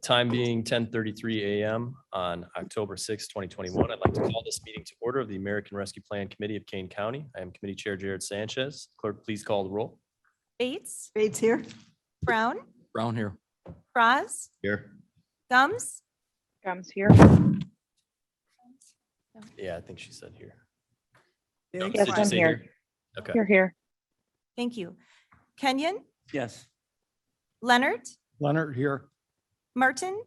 Time being 10:33 a.m. on October 6, 2021. I'd like to call this meeting to order of the American Rescue Plan Committee of Kane County. I am Committee Chair Jared Sanchez. Clerk, please call the roll. Bates, Bates here. Brown, Brown here. Franz, Here. Gums. Gums here. Yeah, I think she said here. Yeah, No, you did can you I'm say here. Okay. Here. Thank you. Kenyon, Yes. Leonard, Leonard here. Martin,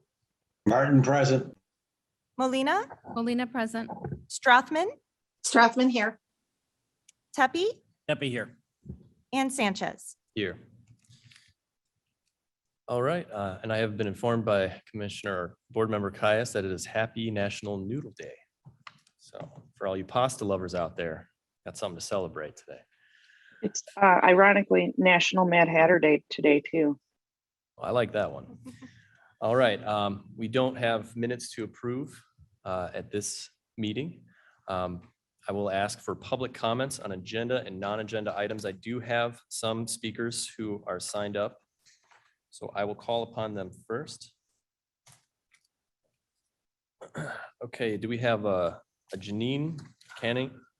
Martin present. Molina, Molina present. Strothman, Strathman here. Tepe, Happy here. and Sanchez. Here. All right, and I have been informed by Commissioner Board Member Caius that it is Happy National Noodle Day. So for all you pasta lovers out there, got something to celebrate today. It's ironically National Mad Hatter Day today too. I like that one. All right, we don't have minutes to approve at this meeting. I will ask for public comments on agenda and non-agenda items. I do have some speakers who are signed up, so I will call upon them first. Okay, do we have a Janine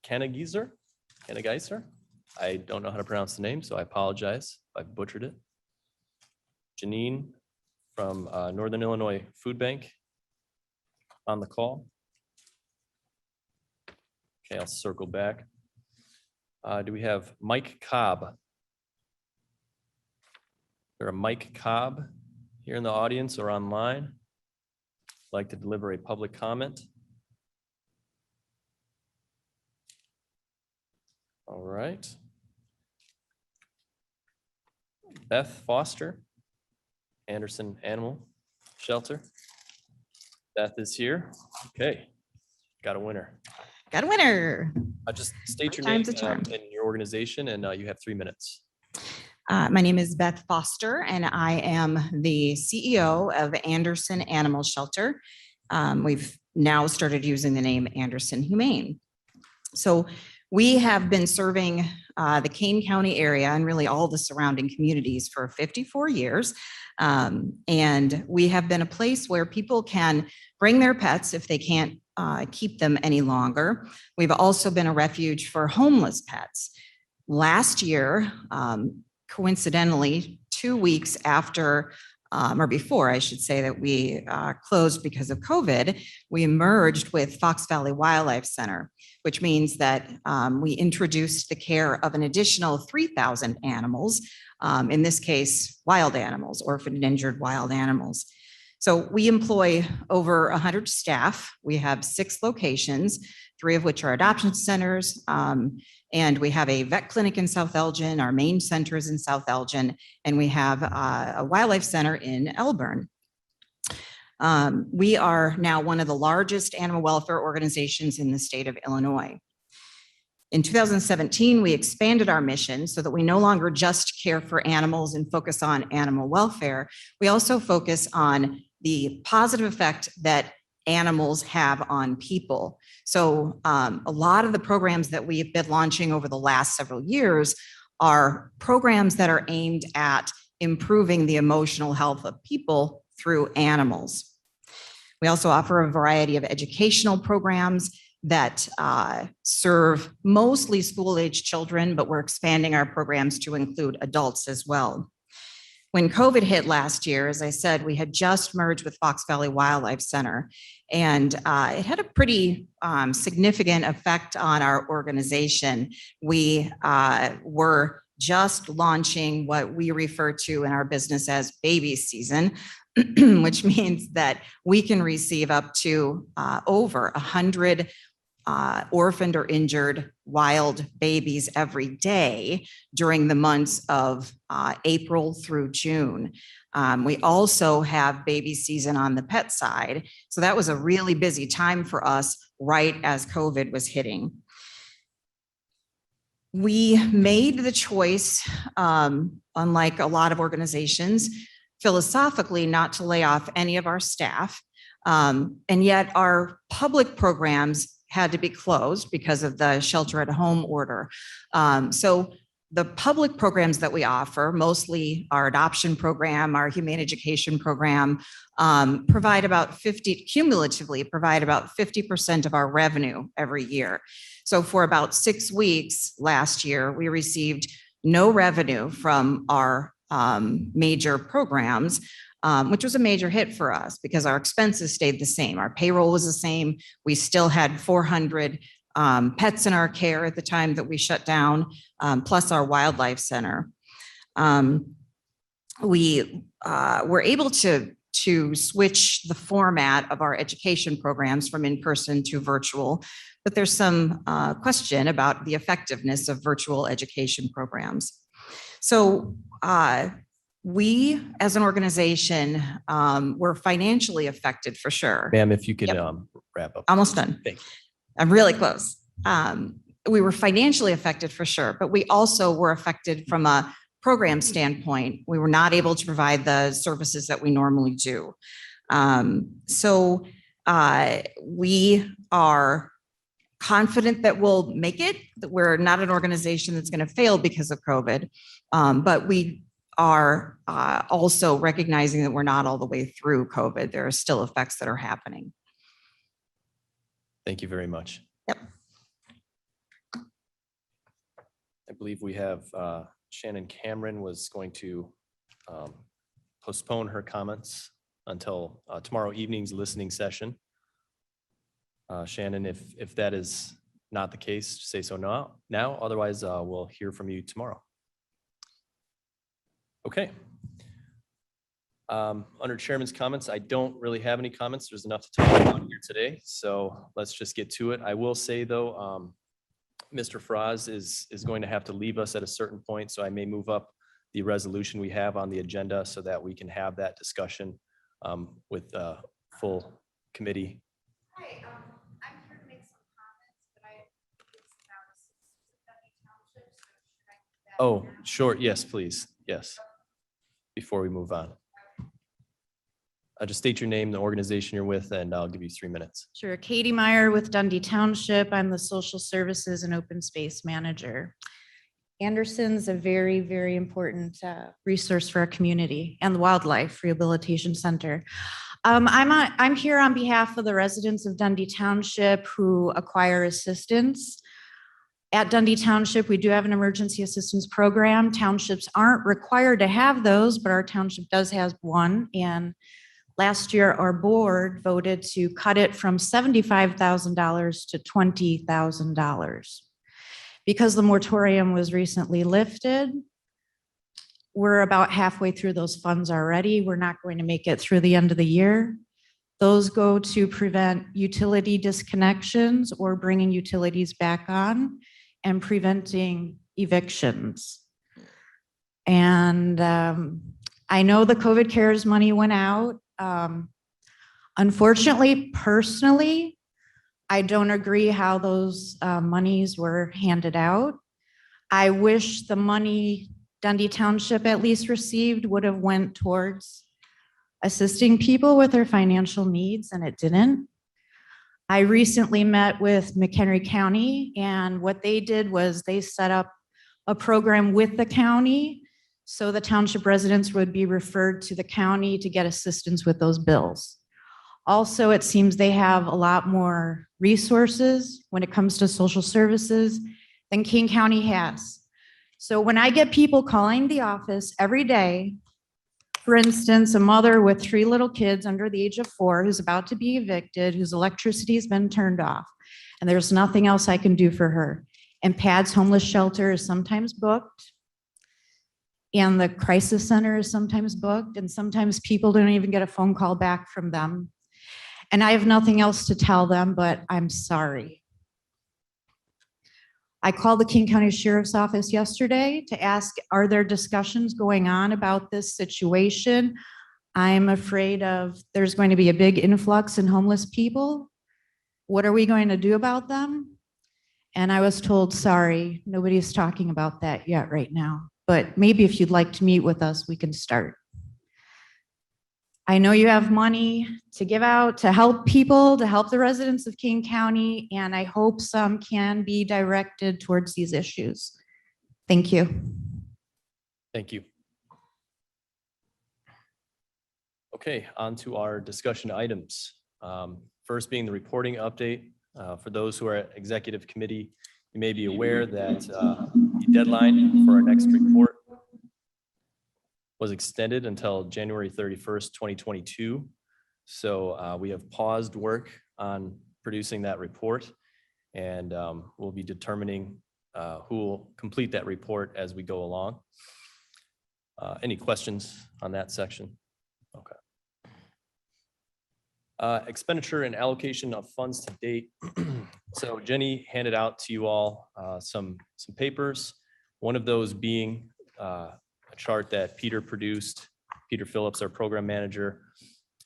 Kanageiser? I don't know how to pronounce the name, so I apologize if I butchered it. Janine from Northern Illinois Food Bank on the call. Okay, I'll circle back. Do we have Mike Cobb? Is there a Mike Cobb here in the audience or online? Like to deliver a public comment? All right. Beth Foster, Anderson Animal Shelter. Beth is here. Okay, got a winner. Got a winner. Just state your name Time's a charm. and your organization, and you have 3 minutes. My name is Beth Foster, and I am the CEO of Anderson Animal Shelter. We've now started using the name Anderson Humane. So we have been serving the Kane County area and really all the surrounding communities for 54 years. And we have been a place where people can bring their pets if they can't keep them any longer. We've also been a refuge for homeless pets. Last year, coincidentally, 2 weeks after, or before, I should say, that we closed because of COVID, we merged with Fox Valley Wildlife Center, which means that we introduced the care of an additional 3,000 animals, in this case, wild animals, orphaned and injured wild animals. So we employ over 100 staff. We have 6 locations, 3 of which are adoption centers. And we have a vet clinic in South Elgin. Our main center is in South Elgin, and we have a wildlife center in Elburn. We are now one of the largest animal welfare organizations in the state of Illinois. In 2017, we expanded our mission so that we no longer just care for animals and focus on animal welfare. We also focus on the positive effect that animals have on people. So a lot of the programs that we've been launching over the last several years are programs that are aimed at improving the emotional health of people through animals. We also offer a variety of educational programs that serve mostly school-age children, but we're expanding our programs to include adults as well. When COVID hit last year, as I said, we had just merged with Fox Valley Wildlife Center, and it had a pretty significant effect on our organization. We were just launching what we refer to in our business as baby season, which means that we can receive up to over 100 orphaned or injured wild babies every day during the months of April through June. We also have baby season on the pet side. So that was a really busy time for us right as COVID was hitting. We made the choice, unlike a lot of organizations, philosophically not to lay off any of our staff. And yet our public programs had to be closed because of the shelter at home order. So the public programs that we offer, mostly our adoption program, our humane education program, cumulatively provide about 50% of our revenue every year. So for about 6 weeks last year, we received no revenue from our major programs, which was a major hit for us because our expenses stayed the same. Our payroll was the same. We still had 400 pets in our care at the time that we shut down, plus our wildlife center. We were able to switch the format of our education programs from in-person to virtual, but there's some question about the effectiveness of virtual education programs. So we, as an organization, were financially affected for sure. Ma'am, if you could Yep. wrap up. Almost done. Thank you. I'm really close. We were financially affected for sure, but we also were affected from a program standpoint. We were not able to provide the services that we normally do. So we are confident that we'll make it, that we're not an organization that's going to fail because of COVID, but we are also recognizing that we're not all the way through COVID. There are still effects that are happening. Thank you very much. Yep. I believe we have Shannon Cameron was going to postpone her comments until tomorrow evening's listening session. Shannon, if that is not the case, say so now. Otherwise, we'll hear from you tomorrow. Okay. Under Chairman's comments, I don't really have any comments. There's enough to talk about here today, so let's just get to it. I will say though, Mr. Fraz is going to have to leave us at a certain point, so I may move up the resolution we have on the agenda so that we can have that discussion with full committee. Hi, I'm here to make some comments, but it's about assistance at Township, so should I do that Oh, now? sure. Yes, please. Yes. Before we move on. Just state your name, the organization you're with, and I'll give you 3 minutes. Sure. Katie Meyer with Dundee Township. I'm the Social Services and Open Space Manager. Anderson's a very, very important resource for our community and the Wildlife Rehabilitation Center. I'm here on behalf of the residents of Dundee Township who acquire assistance. At Dundee Township, we do have an emergency assistance program. Townships aren't required to have those, but our township does have one. And last year, our board voted to cut it from $75,000 to $20,000. Because the moratorium was recently lifted, we're about halfway through those funds already. We're not going to make it through the end of the year. Those go to prevent utility disconnections or bringing utilities back on and preventing evictions. And I know the COVID CARES money went out. Unfortunately, personally, I don't agree how those monies were handed out. I wish the money Dundee Township at least received would have went towards assisting people with their financial needs, and it didn't. I recently met with McHenry County, and what they did was they set up a program with the county so the township residents would be referred to the county to get assistance with those bills. Also, it seems they have a lot more resources when it comes to social services than King County has. So when I get people calling the office every day, for instance, a mother with 3 little kids under the age of 4 who's about to be evicted, whose electricity has been turned off, and there's nothing else I can do for her. And PADS homeless shelter is sometimes booked, and the crisis center is sometimes booked, and sometimes people don't even get a phone call back from them. And I have nothing else to tell them, but I'm sorry. I called the King County Sheriff's Office yesterday to ask, are there discussions going on about this situation? I'm afraid there's going to be a big influx in homeless people. What are we going to do about them? And I was told, sorry, nobody's talking about that yet right now. But maybe if you'd like to meet with us, we can start. I know you have money to give out to help people, to help the residents of King County, and I hope some can be directed towards these issues. Thank you. Thank you. Okay, on to our discussion items. First being the reporting update. For those who are at executive committee, you may be aware that the deadline for our next report was extended until January 31st, 2022. So we have paused work on producing that report, and we'll be determining who will complete that report as we go along. Any questions on that section? Okay. Expenditure and allocation of funds to date. So Jenny handed out to you all some papers. One of those being a chart that Peter produced, Peter Phillips, our program manager,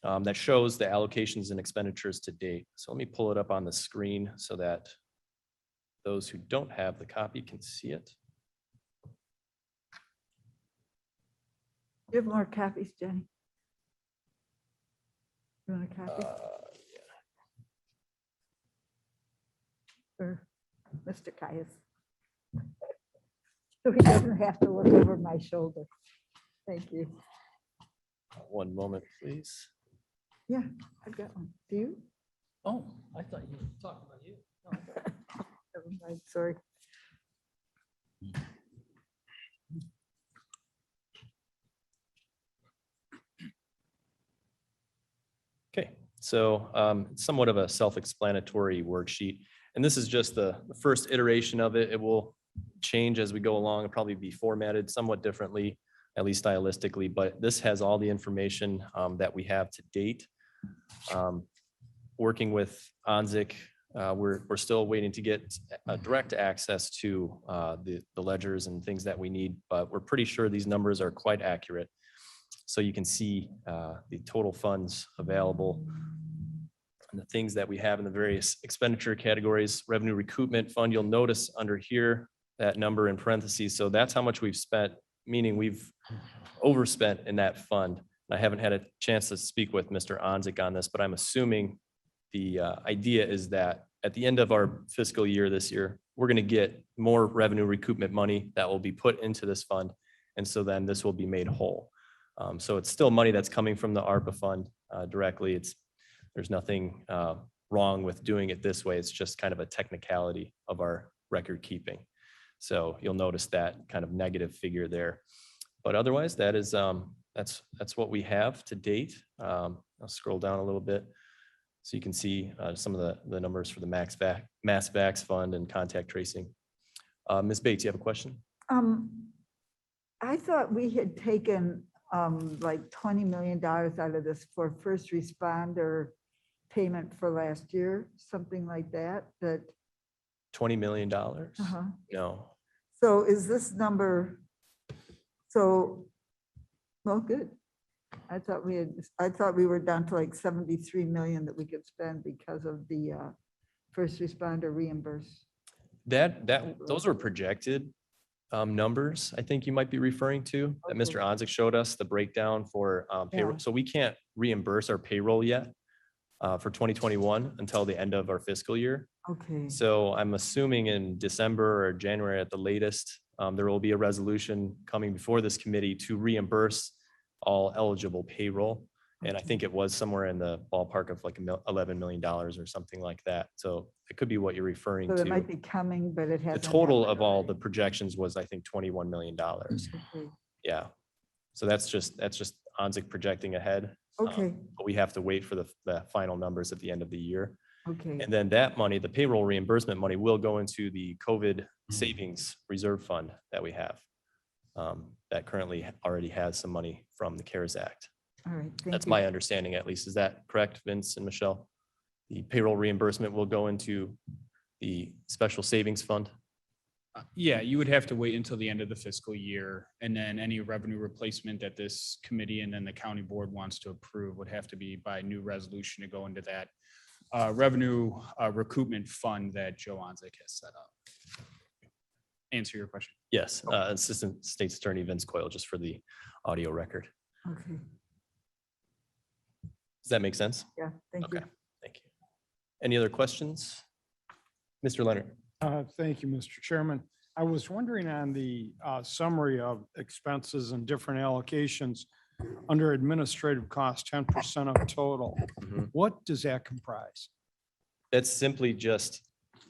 that shows the allocations and expenditures to date. So let me pull it up on the screen so that those who don't have the copy can see it. You have more copies, Jenny? You want a copy? Or Mr. Caius? So he doesn't have to look over my shoulder. Thank you. One moment, please. Yeah, I've got one. Do you? Oh, I thought you were talking about you. Never mind, sorry. Okay, so somewhat of a self-explanatory worksheet. And this is just the first iteration of it. It will change as we go along. It'll probably be formatted somewhat differently, at least stylistically, but this has all the information that we have to date. Working with Onzik, we're still waiting to get direct access to the ledgers and things that we need, but we're pretty sure these numbers are quite accurate. So you can see the total funds available and the things that we have in the various expenditure categories. Revenue recoupment fund, you'll notice under here that number in parentheses. So that's how much we've spent, meaning we've overspent in that fund. I haven't had a chance to speak with Mr. Onzik on this, but I'm assuming the idea is that at the end of our fiscal year this year, we're going to get more revenue recoupment money that will be put into this fund. And so then this will be made whole. So it's still money that's coming from the ARPA fund directly. There's nothing wrong with doing it this way. It's just kind of a technicality of our record keeping. So you'll notice that kind of negative figure there. But otherwise, that is that's what we have to date. I'll scroll down a little bit so you can see some of the numbers for the mass vax fund and contact tracing. Ms. Bates, you have a question? I thought we had taken like $20 million out of this for first responder payment for last year, something like that, that. $20 million? Uh-huh. No. So is this number, so, well, good. I thought we were down to like 73 million that we could spend because of the first responder reimburse. Those were projected numbers, I think you might be referring to, that Mr. Onzik showed us, the breakdown for payroll. Yeah. So we can't reimburse our payroll yet for 2021 until the end of our fiscal year. Okay. So I'm assuming in December or January at the latest, there will be a resolution coming before this committee to reimburse all eligible payroll. And I think it was somewhere in the ballpark of like $11 million or something like that. So it could be what you're referring So to. it might be coming, but it The hasn't. total happened of all already. the projections was, I think, $21 million. Okay. Yeah. So that's just Onzik projecting ahead. Okay, But we have to wait for the final numbers at the end of the year. okay, And then that money, the payroll reimbursement money, will go into the COVID savings reserve fund that we have. That currently already has some money from the CARES Act. all right. Thank That's you. my understanding, at least. Is that correct, Vince and Michelle? The payroll reimbursement will go into the special savings fund? Yeah, you would have to wait until the end of the fiscal year, and then any revenue replacement that this committee and then the county board wants to approve would have to be by new resolution to go into that revenue recoupment fund that Joe Onzik has set up. Answer your question. Yes, Assistant State's Attorney Vince Coyle, just for the audio record. Okay, Does that make sense? yeah, thank you. Okay, thank you. Any other questions? Mr. Leonard? Thank you, Mr. Chairman. I was wondering on the summary of expenses and different allocations under administrative costs, 10% of total. Mhm. What does that comprise? That's simply just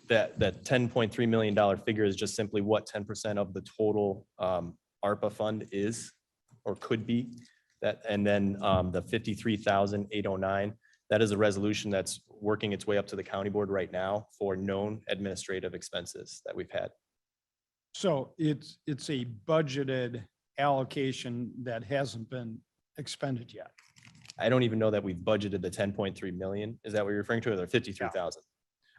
that $10.3 million figure is just simply what 10% of the total ARPA fund is or could be. That, and then the 53,809, that is a resolution that's working its way up to the county board right now for known administrative expenses that we've had. So it's a budgeted allocation that hasn't been expended yet. I don't even know that we've budgeted the 10.3 million. Is that what you're referring to, or the 53,000?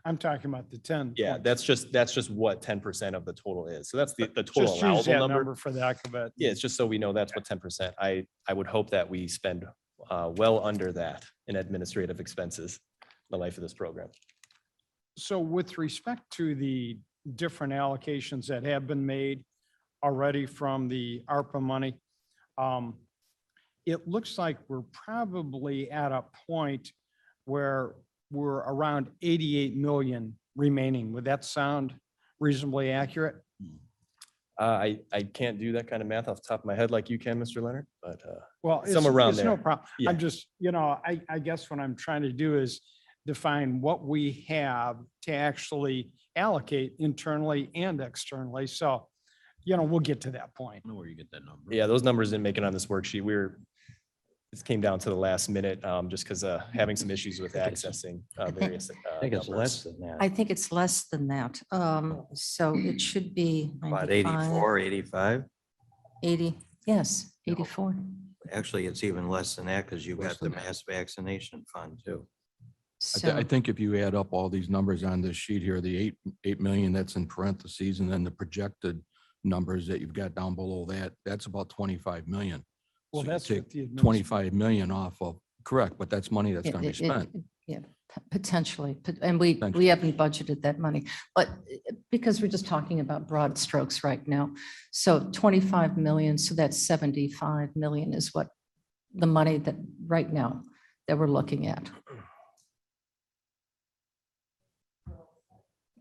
I'm talking about the 10. Yeah, that's just what 10% of the total is. So that's the total Just use allowable that number. number for the heck of it. Yeah, it's just so we know that's what 10%. I would hope that we spend well under that in administrative expenses in the life of this program. So with respect to the different allocations that have been made already from the ARPA money, it looks like we're probably at a point where we're around 88 million remaining. Would that sound reasonably accurate? I can't do that kind of math off the top of my head like you can, Mr. Leonard, but Well, somewhere around it's no there. problem. Yeah. I'm just, I guess what I'm trying to do is define what we have to actually allocate internally and externally. So, we'll get to that point. I know where you get that number. yeah, those numbers didn't make it on this worksheet. This came down to the last minute just because having some issues with accessing various. I think it's numbers. less than that. I think it's less than that. So it should be About 95, 84, 85. 80, yes, 84. Actually, it's even less than that because you've Less got the than that. mass vaccination fund too. So I think if you add up all these numbers on this sheet here, the 8 million that's in parentheses, and then the projected numbers that you've got down below that, that's about 25 million. Well, So you that's take what the administration- 25 million off of, correct, but that's money that's it- going to be it- spent. yeah, potentially, and we Potentially. haven't budgeted that money, but because we're just talking about broad strokes right now. So 25 million, so that's 75 million is what the money that right now that we're looking at.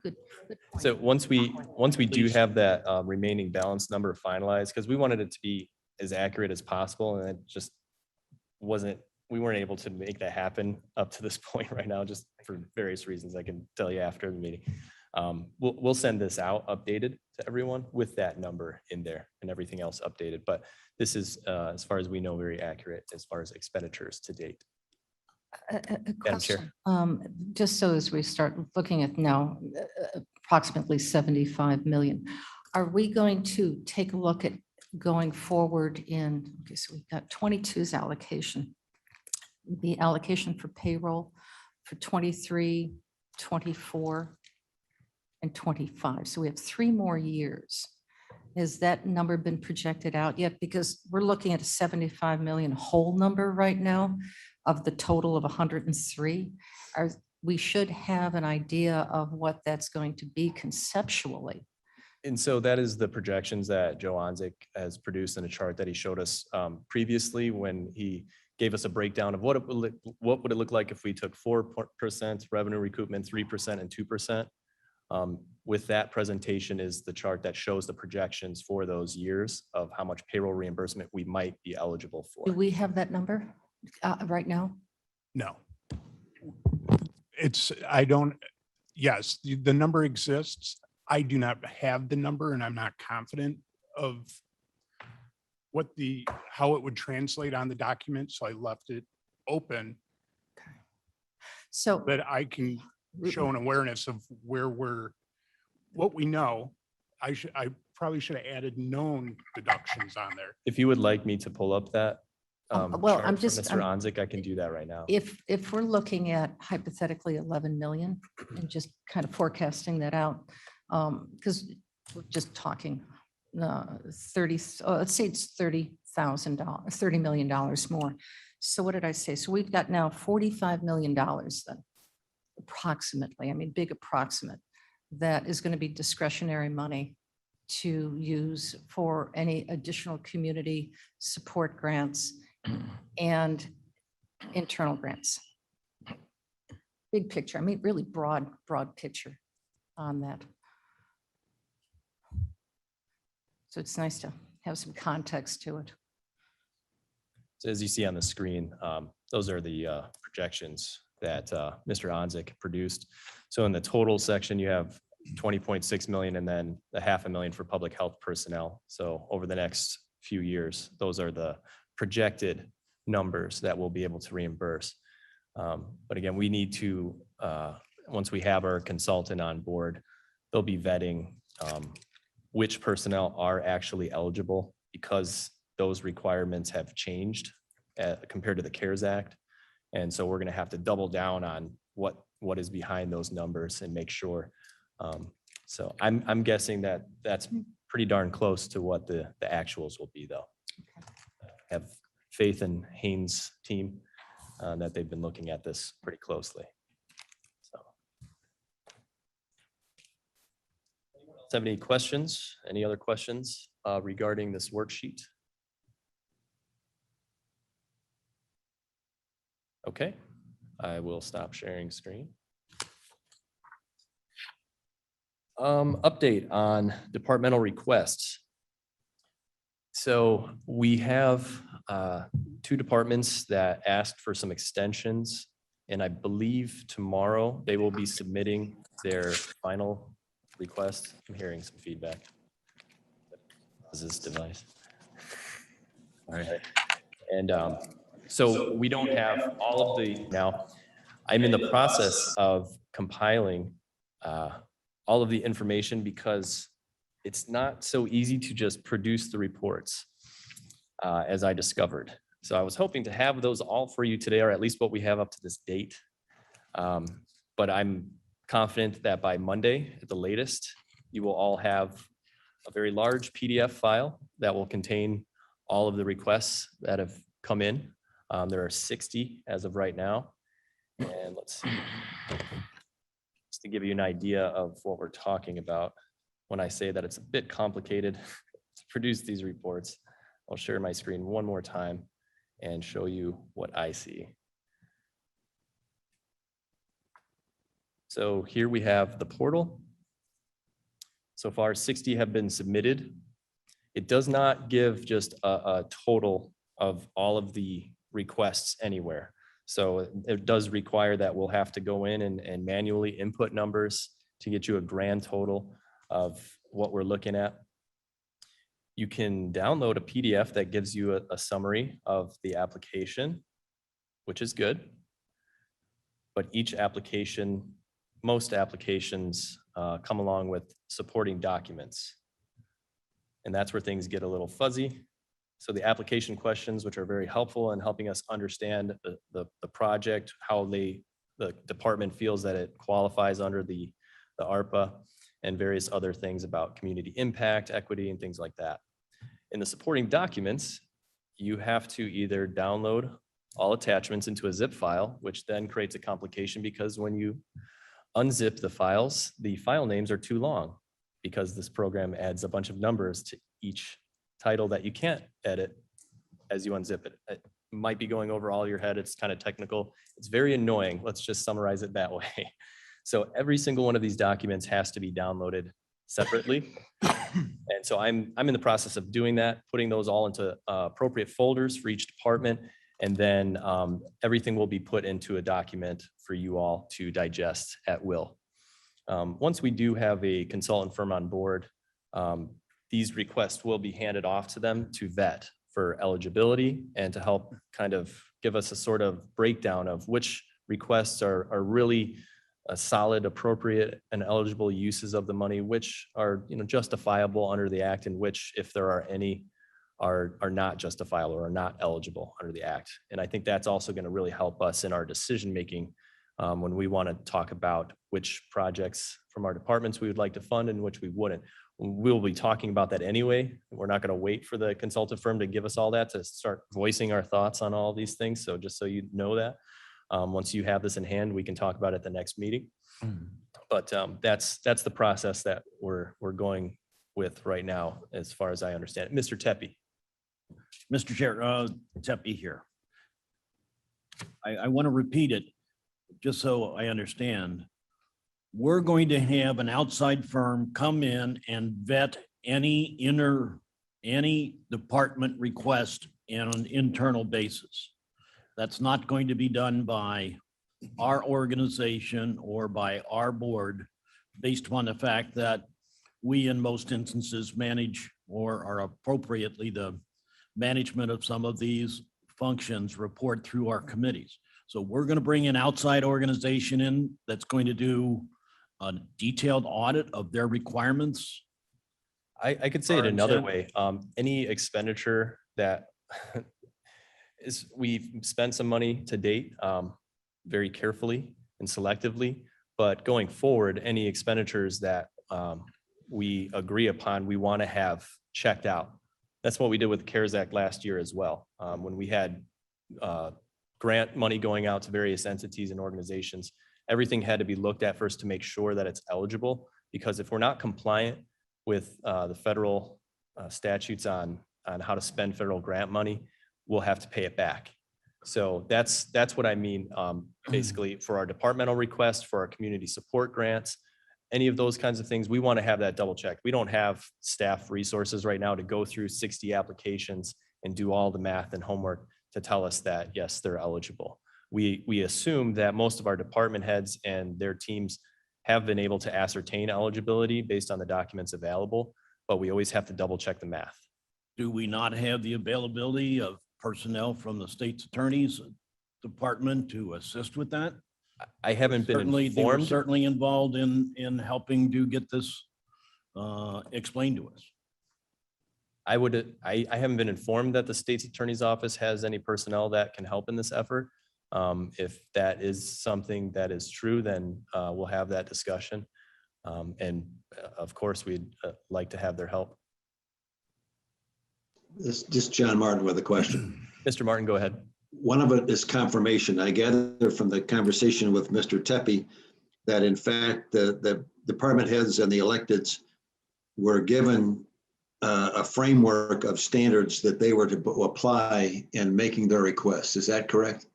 Good. good point. So once we do have that remaining balance number finalized, because we wanted it to be as accurate as possible, and it just we weren't able to make that happen up to this point right now, just for various reasons I can tell you after the meeting. We'll send this out updated to everyone with that number in there and everything else updated. But this is, as far as we know, very accurate as far as expenditures to date. A Madam Chair. question, just so as we start looking at now, approximately 75 million, are we going to take a look at going forward in, okay, so we've got 22's allocation, the allocation for payroll for 23, 24, and 25. So we have 3 more years. Has that number been projected out yet? Because we're looking at a 75 million whole number right now of the total of 103. We should have an idea of what that's going to be conceptually. And so that is the projections that Joe Onzik has produced in a chart that he showed us previously when he gave us a breakdown of what would it look like if we took 4% revenue recoupment, 3% and 2%. With that presentation is the chart that shows the projections for those years of how much payroll reimbursement we might be eligible for. Do we have that number right now? No. Yes, the number exists. I do not have the number and I'm not confident of how it would translate on the document. So I left it open, So but I can show an awareness of what we know. I probably should have added known deductions on there. If you would like me to pull up that well, chart I'm from just- Mr. Onzik, I can do that right now. if we're looking at hypothetically 11 million and just kind of forecasting that out, because we're just talking 30, let's say it's $30,000, $30 million more. So what did I say? So we've got now $45 million then, approximately, I mean, big approximate, that is going to be discretionary money to use for any additional community support grants and internal grants. Big picture, I mean, really broad picture on that. So it's nice to have some context to it. So as you see on the screen, those are the projections that Mr. Onzik produced. So in the total section, you have 20.6 million and then the $500,000 for public health personnel. So over the next few years, those are the projected numbers that we'll be able to reimburse. But again, we need to, once we have our consultant on board, they'll be vetting which personnel are actually eligible because those requirements have changed compared to the CARES Act. And so we're going to have to double down on what is behind those numbers and make sure. So I'm guessing that that's pretty darn close to what the actuals will be, though. Have faith in Haynes' team that they've been looking at this pretty closely. So, have any questions? Any other questions regarding this worksheet? Okay, I will stop sharing screen. Update on departmental requests. So we have 2 departments that asked for some extensions, and I believe tomorrow they will be submitting their final request. I'm hearing some feedback. Is this device? All right. And so we don't have all of the, now I'm in the process of compiling all of the information because it's not so easy to just produce the reports as I discovered. So I was hoping to have those all for you today, or at least what we have up to this date. But I'm confident that by Monday at the latest, you will all have a very large PDF file that will contain all of the requests that have come in. There are 60 as of right now. And let's see, just to give you an idea of what we're talking about when I say that it's a bit complicated to produce these reports. I'll share my screen one more time and show you what I see. So here we have the portal. So far, 60 have been submitted. It does not give just a total of all of the requests anywhere. So it does require that we'll have to go in and manually input numbers to get you a grand total of what we're looking at. You can download a PDF that gives you a summary of the application, which is good. But each application, most applications come along with supporting documents. And that's where things get a little fuzzy. So the application questions, which are very helpful in helping us understand the project, how the department feels that it qualifies under the ARPA, and various other things about community impact, equity, and things like that. In the supporting documents, you have to either download all attachments into a zip file, which then creates a complication because when you unzip the files, the file names are too long because this program adds a bunch of numbers to each title that you can't edit as you unzip it. It might be going over all your head. It's kind of technical. It's very annoying. Let's just summarize it that way. So every single one of these documents has to be downloaded separately. And so I'm in the process of doing that, putting those all into appropriate folders for each department. And then everything will be put into a document for you all to digest at will. Once we do have a consultant firm on board, these requests will be handed off to them to vet for eligibility and to help kind of give us a sort of breakdown of which requests are really solid, appropriate, and eligible uses of the money, which are justifiable under the act, and which, if there are any, are not justifiable or are not eligible under the act. And I think that's also going to really help us in our decision making when we want to talk about which projects from our departments we would like to fund and which we wouldn't. We'll be talking about that anyway. We're not going to wait for the consultant firm to give us all that to start voicing our thoughts on all these things. So just so you know that. Once you have this in hand, we can talk about it at the next meeting. But that's the process that we're going with right now, as far as I understand it. Mr. Tepe. Mr. Chair, Tepe here. I want to repeat it just so I understand. We're going to have an outside firm come in and vet any any department request on an internal basis. That's not going to be done by our organization or by our board based upon the fact that we, in most instances, manage or are appropriately the management of some of these functions report through our committees. So we're going to bring an outside organization in that's going to do a detailed audit of their requirements. I could say it Our another intent- way. Any expenditure that we've spent some money to date, very carefully and selectively, but going forward, any expenditures that we agree upon, we want to have checked out. That's what we did with the CARES Act last year as well. When we had grant money going out to various entities and organizations, everything had to be looked at first to make sure that it's eligible, because if we're not compliant with the federal statutes on how to spend federal grant money, we'll have to pay it back. So that's what I mean, basically for our departmental requests, for our community support grants, any of those kinds of things, we want to have that double checked. We don't have staff resources right now to go through 60 applications and do all the math and homework to tell us that, yes, they're eligible. We assume that most of our department heads and their teams have been able to ascertain eligibility based on the documents available, but we always have to double check the math. Do we not have the availability of personnel from the state's attorney's department to assist with that? I haven't been Certainly, they were informed. certainly involved in helping to get this explained to us. I haven't been informed that the state's attorney's office has any personnel that can help in this effort. If that is something that is true, then we'll have that discussion. And of course, we'd like to have their help. This just John Martin with a question. Mr. Martin, go ahead. One of it is confirmation. I gather from the conversation with Mr. Tepe that in fact, the department heads and the electeds were given a framework of standards that they were to apply in making their requests. Is that correct?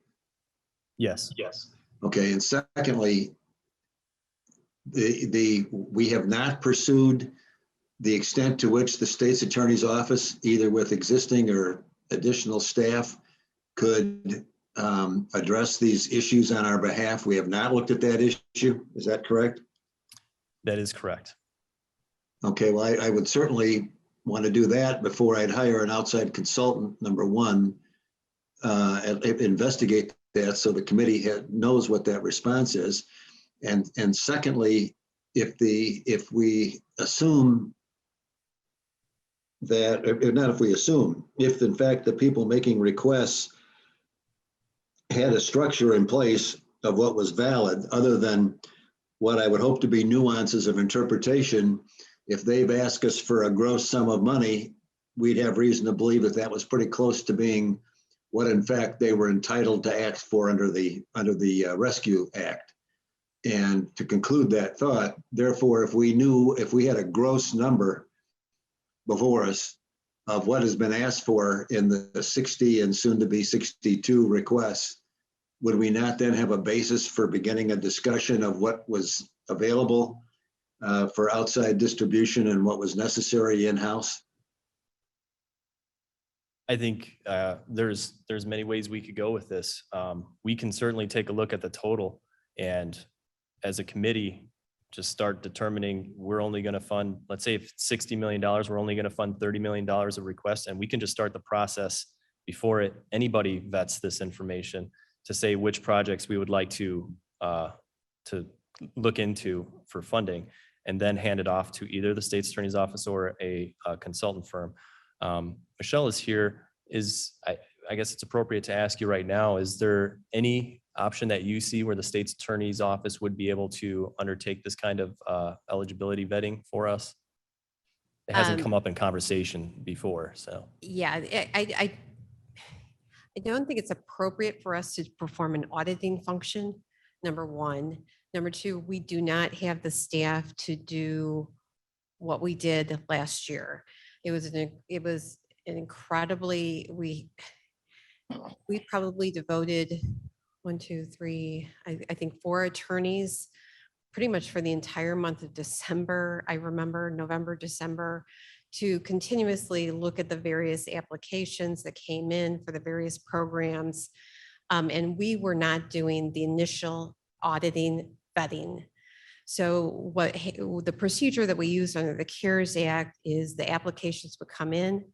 Yes. Yes. Okay, and secondly, we have not pursued the extent to which the state's attorney's office, either with existing or additional staff, could address these issues on our behalf. We have not looked at that issue. Is that correct? That is correct. Okay, well, I would certainly want to do that before I'd hire an outside consultant, number one, and investigate that so the committee knows what that response is. And secondly, if we assume that, not if we assume, if in fact the people making requests had a structure in place of what was valid, other than what I would hope to be nuances of interpretation, if they've asked us for a gross sum of money, we'd have reason to believe that that was pretty close to being what in fact they were entitled to ask for under the Rescue Act. And to conclude that thought, therefore, if we had a gross number before us of what has been asked for in the 60 and soon to be 62 requests, would we not then have a basis for beginning a discussion of what was available for outside distribution and what was necessary in-house? I think there's many ways we could go with this. We can certainly take a look at the total and as a committee, just start determining we're only going to fund, let's say if it's $60 million, we're only going to fund $30 million of requests, and we can just start the process before anybody vets this information to say which projects we would like to look into for funding, and then hand it off to either the state's attorney's office or a consultant firm. Michelle is here. I guess it's appropriate to ask you right now, is there any option that you see where the state's attorney's office would be able to undertake this kind of eligibility vetting for us? It hasn't come up in conversation before, so. Yeah, I don't think it's appropriate for us to perform an auditing function, number one. Number two, we do not have the staff to do what we did last year. It was an incredibly, we probably devoted 1, 2, 3, I think 4 attorneys pretty much for the entire month of December. I remember November, December, to continuously look at the various applications that came in for the various programs. And we were not doing the initial auditing vetting. So the procedure that we used under the CARES Act is the applications would come in.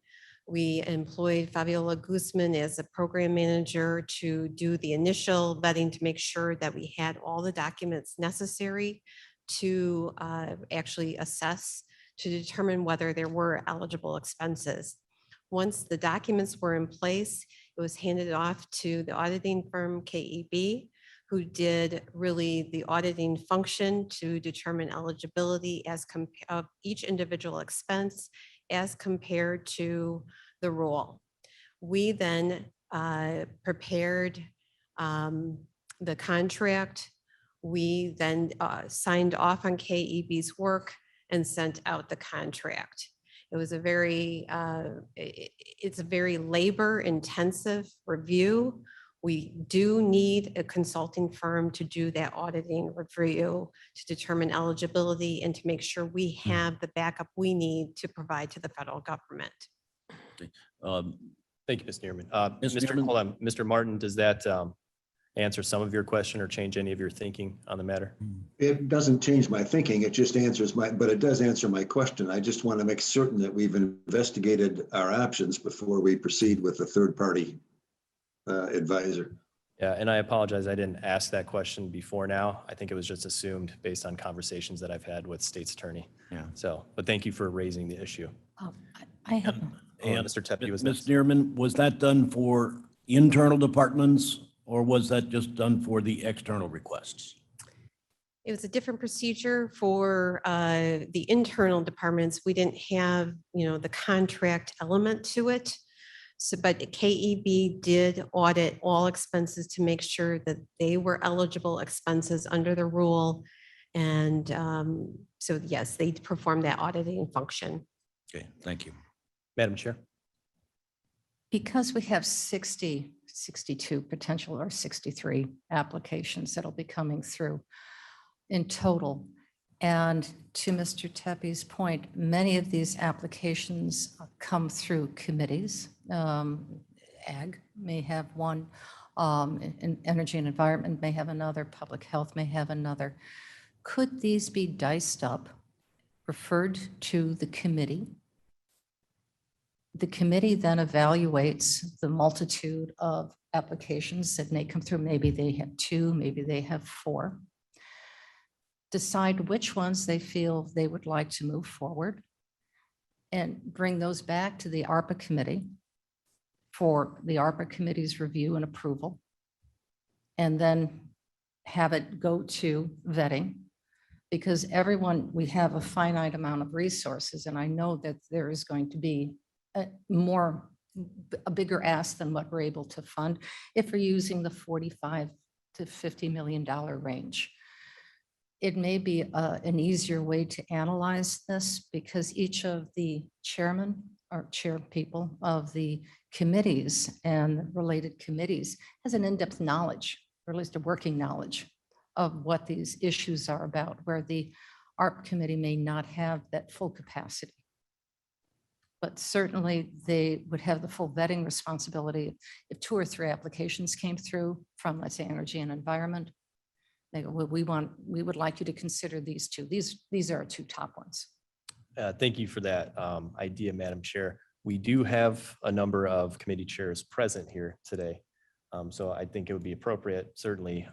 We employed Fabiola Guzman as a program manager to do the initial vetting to make sure that we had all the documents necessary to actually assess, to determine whether there were eligible expenses. Once the documents were in place, it was handed off to the auditing firm KEB, who did really the auditing function to determine eligibility of each individual expense as compared to the role. We then prepared the contract. We then signed off on KEB's work and sent out the contract. It was a very, it's a very labor intensive review. We do need a consulting firm to do that auditing review to determine eligibility and to make sure we have the backup we need to provide to the federal government. Thank you, Ms. Neerman. Ms. Mr. Neerman? Hold on, Mr. Martin, does that answer some of your question or change any of your thinking on the matter? It doesn't change my thinking. It just answers but it does answer my question. I just want to make certain that we've investigated our options before we proceed with a third-party advisor. Yeah, and I apologize, I didn't ask that question before now. I think it was just assumed based on conversations that I've had with state's attorney. Yeah. So, but thank you for raising the issue. I have, And Mr. Tepe was Ms. next. Neerman, was that done for internal departments or was that just done for the external requests? It was a different procedure for the internal departments. We didn't have, the contract element to it. So, but KEB did audit all expenses to make sure that they were eligible expenses under the rule. And so, yes, they performed that auditing function. Okay, thank you. Madam Chair. because we have 60, 62 potential or 63 applications that'll be coming through in total. And to Mr. Tepe's point, many of these applications come through committees. Ag may have one, Energy and Environment may have another, Public Health may have another. Could these be diced up, referred to the committee? The committee then evaluates the multitude of applications that may come through. Maybe they have 2, maybe they have 4. Decide which ones they feel they would like to move forward and bring those back to the ARPA committee for the ARPA committee's review and approval. And then have it go to vetting, because everyone, we have a finite amount of resources. And I know that there is going to be a bigger ask than what we're able to fund if we're using the $45 to $50 million range. It may be an easier way to analyze this because each of the chairmen or chair people of the committees and related committees has an in-depth knowledge, or at least a working knowledge of what these issues are about, where the ARP committee may not have that full capacity. But certainly they would have the full vetting responsibility. If 2 or 3 applications came through from, let's say, Energy and Environment, they go, well, we would like you to consider these 2. These are our 2 top ones. Thank you for that idea, Madam Chair. We do have a number of committee chairs present here today. So I think it would be appropriate, certainly,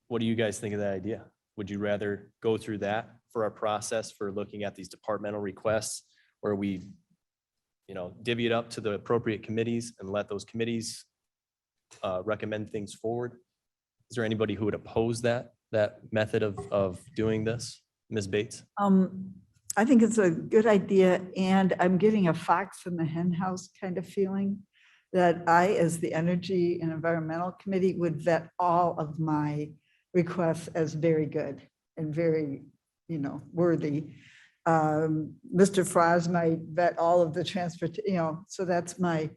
what do you guys think of that idea? Would you rather go through that for our process for looking at these departmental requests where we, divvy it up to the appropriate committees and let those committees recommend things forward? Is there anybody who would oppose that method of doing this? Ms. Bates? I think it's a good idea, and I'm getting a fox in the hen house kind of feeling that I, as the Energy and Environmental Committee, would vet all of my requests as very good and very, worthy. Mr. Frost might vet all of the transport, so that's my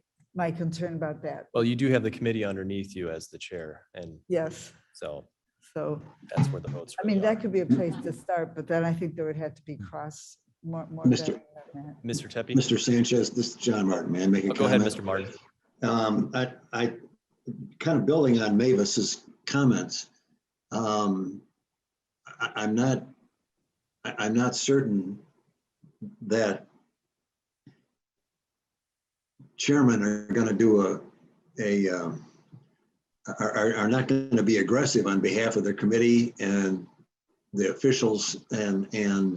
concern about that. Well, you do have the committee underneath you as the chair, and Yes. so So, that's where the votes. I mean, really are. that could be a place to start, but then I think there would have to be more Mr. than that. Mr. Tepe? Mr. Sanchez, this is John Martin. May I make a Oh, go ahead, comment? Mr. Martin. I kind of building on Mavis's comments. I'm not certain that chairmen are going to do are not going to be aggressive on behalf of their committee and the officials and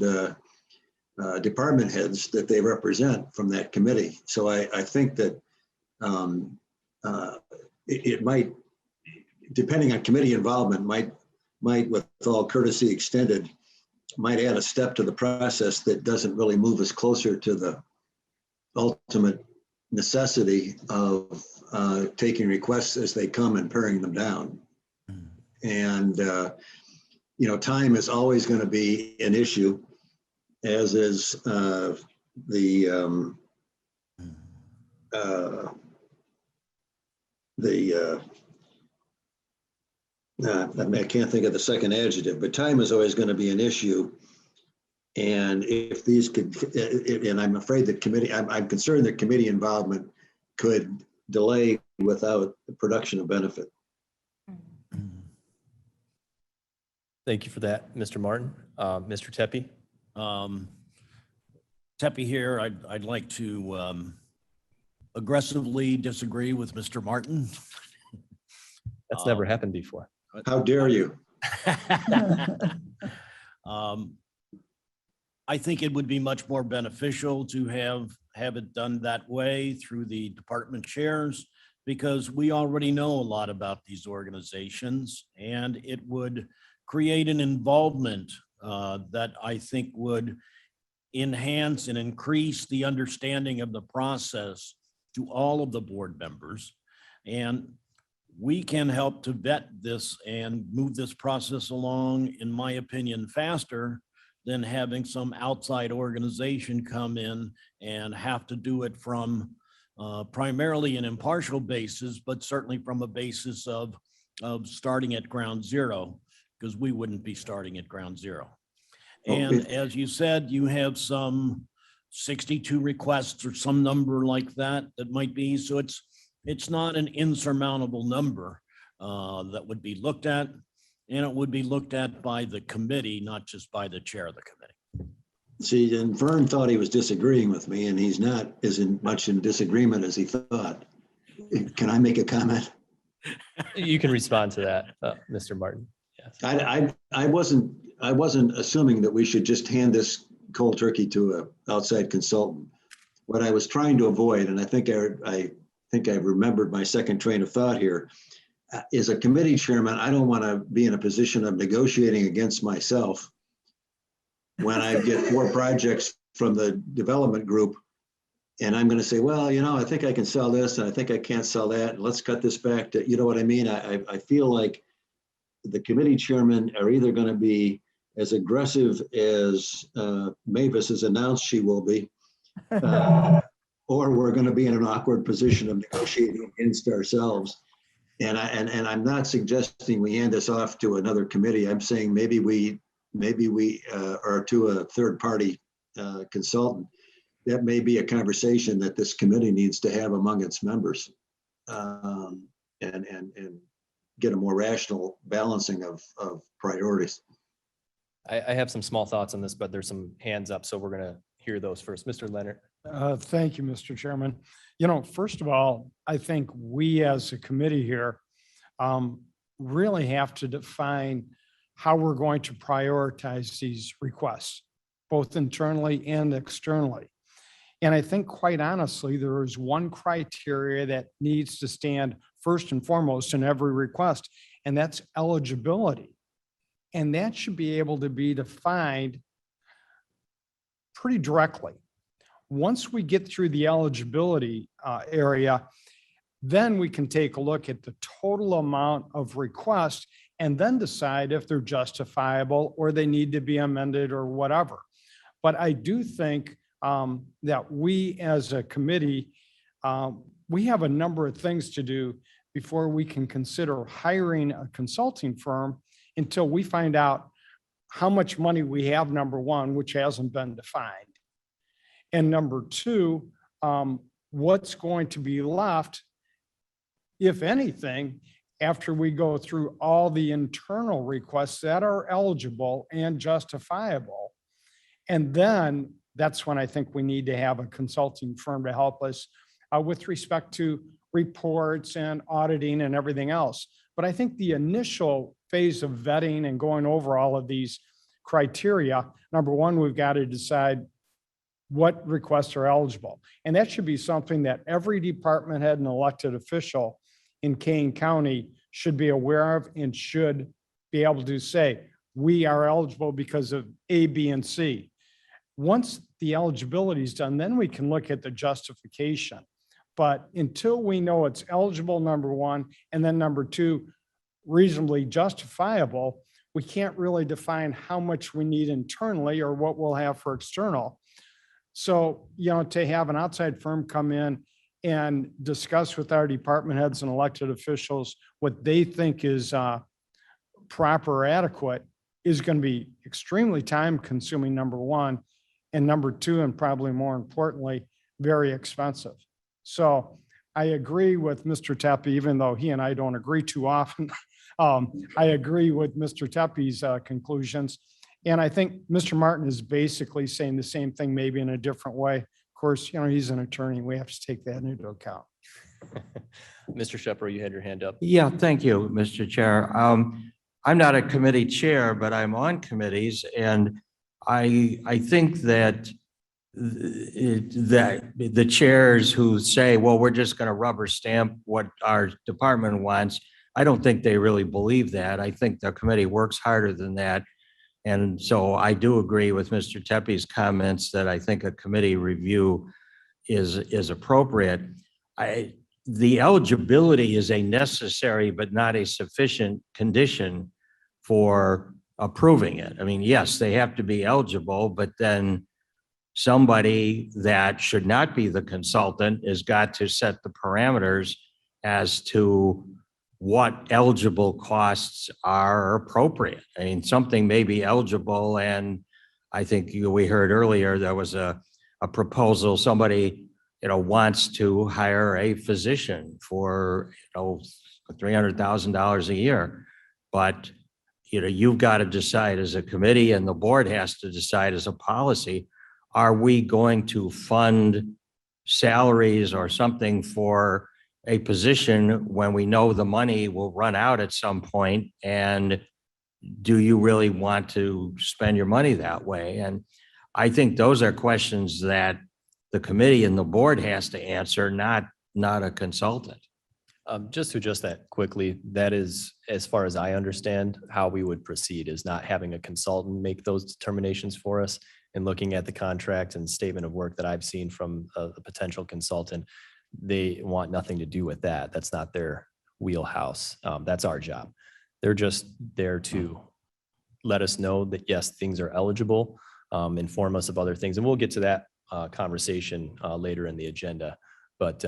department heads that they represent from that committee. So I think that it might, depending on committee involvement, might, with all courtesy extended, might add a step to the process that doesn't really move us closer to the ultimate necessity of taking requests as they come and paring them down. And, time is always going to be an issue, as is I can't think of the second adjective, but time is always going to be an issue. And if these could, and I'm afraid that I'm concerned that committee involvement could delay without the production of benefit. Thank you for that, Mr. Martin. Mr. Tepe? Tepe here, I'd like to aggressively disagree with Mr. Martin. That's never happened before. How dare you? I think it would be much more beneficial to have it done that way through the department chairs, because we already know a lot about these organizations, and it would create an involvement that I think would enhance and increase the understanding of the process to all of the board members. And we can help to vet this and move this process along, in my opinion, faster than having some outside organization come in and have to do it from primarily an impartial basis, but certainly from a basis of starting at ground zero, because we wouldn't be starting at ground zero. And as you said, you have some 62 requests or some number like that might be, so it's not an insurmountable number that would be looked at, and it would be looked at by the committee, not just by the chair of the committee. See, and Vern thought he was disagreeing with me, and he's not as much in disagreement as he thought. Can I make a comment? You can respond to that, Mr. Martin. Yes. I wasn't assuming that we should just hand this cold turkey to an outside consultant. What I was trying to avoid, and I think I remembered my second train of thought here, is a committee chairman. I don't want to be in a position of negotiating against myself when I get 4 projects from the development group, and I'm going to say, well, I think I can sell this, and I think I can't sell that, and let's cut this back to, you know what I mean? I feel like the committee chairmen are either going to be as aggressive as Mavis has announced she will be, or we're going to be in an awkward position of negotiating against ourselves. And I'm not suggesting we hand this off to another committee. I'm saying maybe we or to a third party consultant. That may be a conversation that this committee needs to have among its members, and get a more rational balancing of priorities. I have some small thoughts on this, but there's some hands up, so we're going to hear those first. Mr. Leonard. Thank you, Mr. Chairman. First of all, I think we as a committee here really have to define how we're going to prioritize these requests, both internally and externally. And I think, quite honestly, there is one criteria that needs to stand first and foremost in every request, and that's eligibility. And that should be able to be defined pretty directly. Once we get through the eligibility area, then we can take a look at the total amount of requests and then decide if they're justifiable or they need to be amended or whatever. But I do think that we as a committee, we have a number of things to do before we can consider hiring a consulting firm until we find out how much money we have, number one, which hasn't been defined. And number two, what's going to be left, if anything, after we go through all the internal requests that are eligible and justifiable. And then that's when I think we need to have a consulting firm to help us with respect to reports and auditing and everything else. But I think the initial phase of vetting and going over all of these criteria, number one, we've got to decide what requests are eligible. And that should be something that every department head and elected official in Kane County should be aware of and should be able to say, we are eligible because of A, B, and C. Once the eligibility is done, then we can look at the justification. But until we know it's eligible, number one, and then number two, reasonably justifiable, we can't really define how much we need internally or what we'll have for external. So, to have an outside firm come in and discuss with our department heads and elected officials what they think is proper or adequate is going to be extremely time consuming, number one, and number two, and probably more importantly, very expensive. So I agree with Mr. Tepe, even though he and I don't agree too often. I agree with Mr. Tepe's conclusions. And I think Mr. Martin is basically saying the same thing, maybe in a different way. Of course, he's an attorney. We have to take that into account. Mr. Shepherd, you had your hand up. Yeah, thank you, Mr. Chair. I'm not a committee chair, but I'm on committees, and I think that the chairs who say, well, we're just going to rubber stamp what our department wants, I don't think they really believe that. I think the committee works harder than that. And so I do agree with Mr. Tepe's comments that I think a committee review is appropriate. The eligibility is a necessary but not a sufficient condition for approving it. I mean, yes, they have to be eligible, but then somebody that should not be the consultant has got to set the parameters as to what eligible costs are appropriate. I mean, something may be eligible, and I think we heard earlier there was a proposal, somebody wants to hire a physician for $300,000 a year, but you've got to decide as a committee, and the board has to decide as a policy, are we going to fund salaries or something for a position when we know the money will run out at some point? And do you really want to spend your money that way? And I think those are questions that the committee and the board has to answer, not a consultant. Just to adjust that quickly, that is, as far as I understand, how we would proceed, is not having a consultant make those determinations for us, and looking at the contract and statement of work that I've seen from a potential consultant. They want nothing to do with that. That's not their wheelhouse. That's our job. They're just there to let us know that, yes, things are eligible, inform us of other things. And we'll get to that conversation later in the agenda. But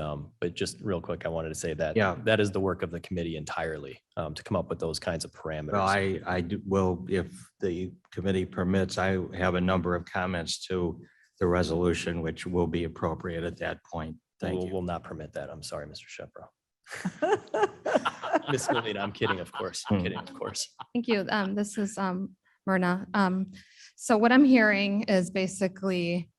just real quick, I wanted to say that that is the work of the committee entirely, to come up with those kinds of parameters. Well, I will, if the committee permits, I have a number of comments to the resolution, which will be appropriate at that point. Thank you. We'll not permit that. I'm sorry, Mr. Shepro. Miss Melina, I'm kidding, of course. I'm kidding, of course. Thank you. This is Myrna. So what I'm hearing is basically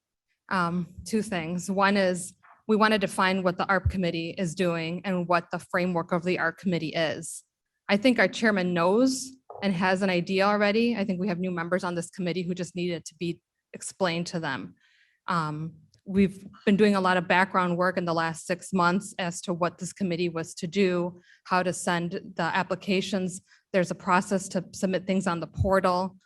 two things. One is we want to define what the ARP committee is doing and what the framework of the ARP committee is. I think our chairman knows and has an idea already. I think we have new members on this committee who just need it to be explained to them. We've been doing a lot of background work in the last 6 months as to what this committee was to do, how to send the applications. There's a process to submit things on the portal.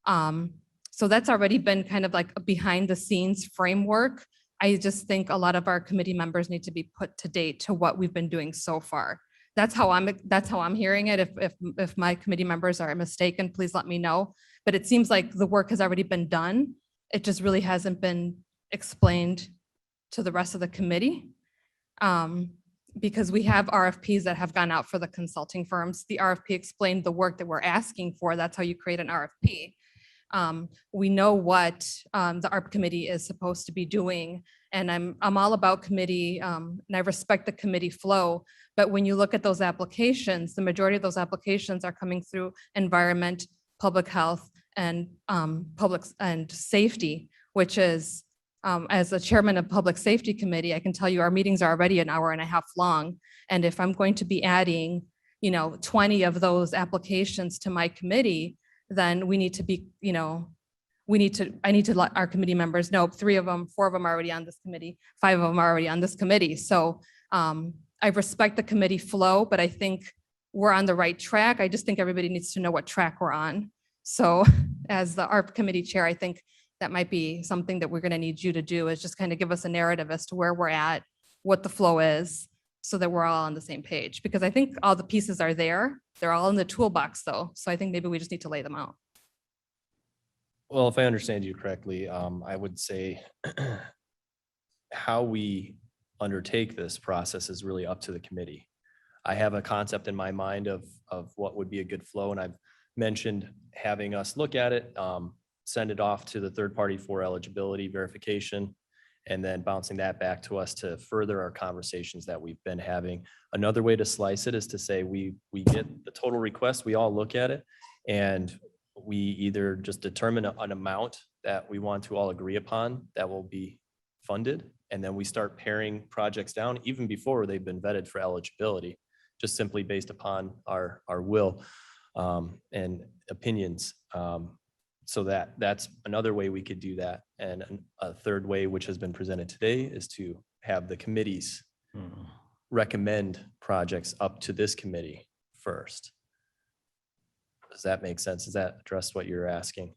So that's already been kind of like a behind the scenes framework. I just think a lot of our committee members need to be put to date to what we've been doing so far. That's how I'm hearing it. If my committee members are mistaken, please let me know. But it seems like the work has already been done. It just really hasn't been explained to the rest of the committee, because we have RFPs that have gone out for the consulting firms. The RFP explained the work that we're asking for. That's how you create an RFP. We know what the ARP committee is supposed to be doing. And I'm all about committee, and I respect the committee flow. But when you look at those applications, the majority of those applications are coming through environment, public health, and public and safety, which is, as a chairman of Public Safety Committee, I can tell you our meetings are already an hour and a half long. And if I'm going to be adding, 20 of those applications to my committee, then we need to be, I need to let our committee members know 3 of them, 4 of them are already on this committee, 5 of them are already on this committee. So I respect the committee flow, but I think we're on the right track. I just think everybody needs to know what track we're on. So as the ARP committee chair, I think that might be something that we're going to need you to do, is just kind of give us a narrative as to where we're at, what the flow is, so that we're all on the same page. Because I think all the pieces are there. They're all in the toolbox though. So I think maybe we just need to lay them out. Well, if I understand you correctly, I would say how we undertake this process is really up to the committee. I have a concept in my mind of what would be a good flow, and I've mentioned having us look at it, send it off to the third party for eligibility verification, and then bouncing that back to us to further our conversations that we've been having. Another way to slice it is to say we get the total request, we all look at it, and we either just determine an amount that we want to all agree upon that will be funded, and then we start paring projects down even before they've been vetted for eligibility, just simply based upon our will and opinions. So that's another way we could do that. And a third way, which has been presented today, is to have the committees recommend projects up to this committee first. Does that make sense? Does that address what you're asking?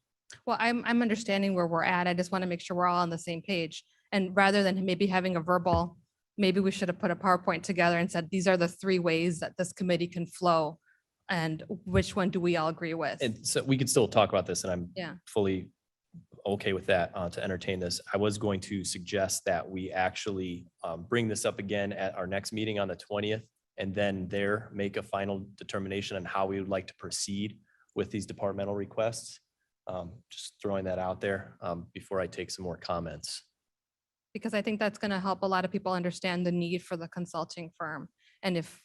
Well, I'm understanding where we're at. I just want to make sure we're all on the same page. And rather than maybe having a verbal, maybe we should have put a PowerPoint together and said, these are the 3 ways that this committee can flow. And which one do we all agree with? And so we could still talk about this, and I'm Yeah. fully okay with that, to entertain this. I was going to suggest that we actually bring this up again at our next meeting on the 20th, and then there make a final determination on how we would like to proceed with these departmental requests. Just throwing that out there before I take some more comments. Because I think that's going to help a lot of people understand the need for the consulting firm. And if,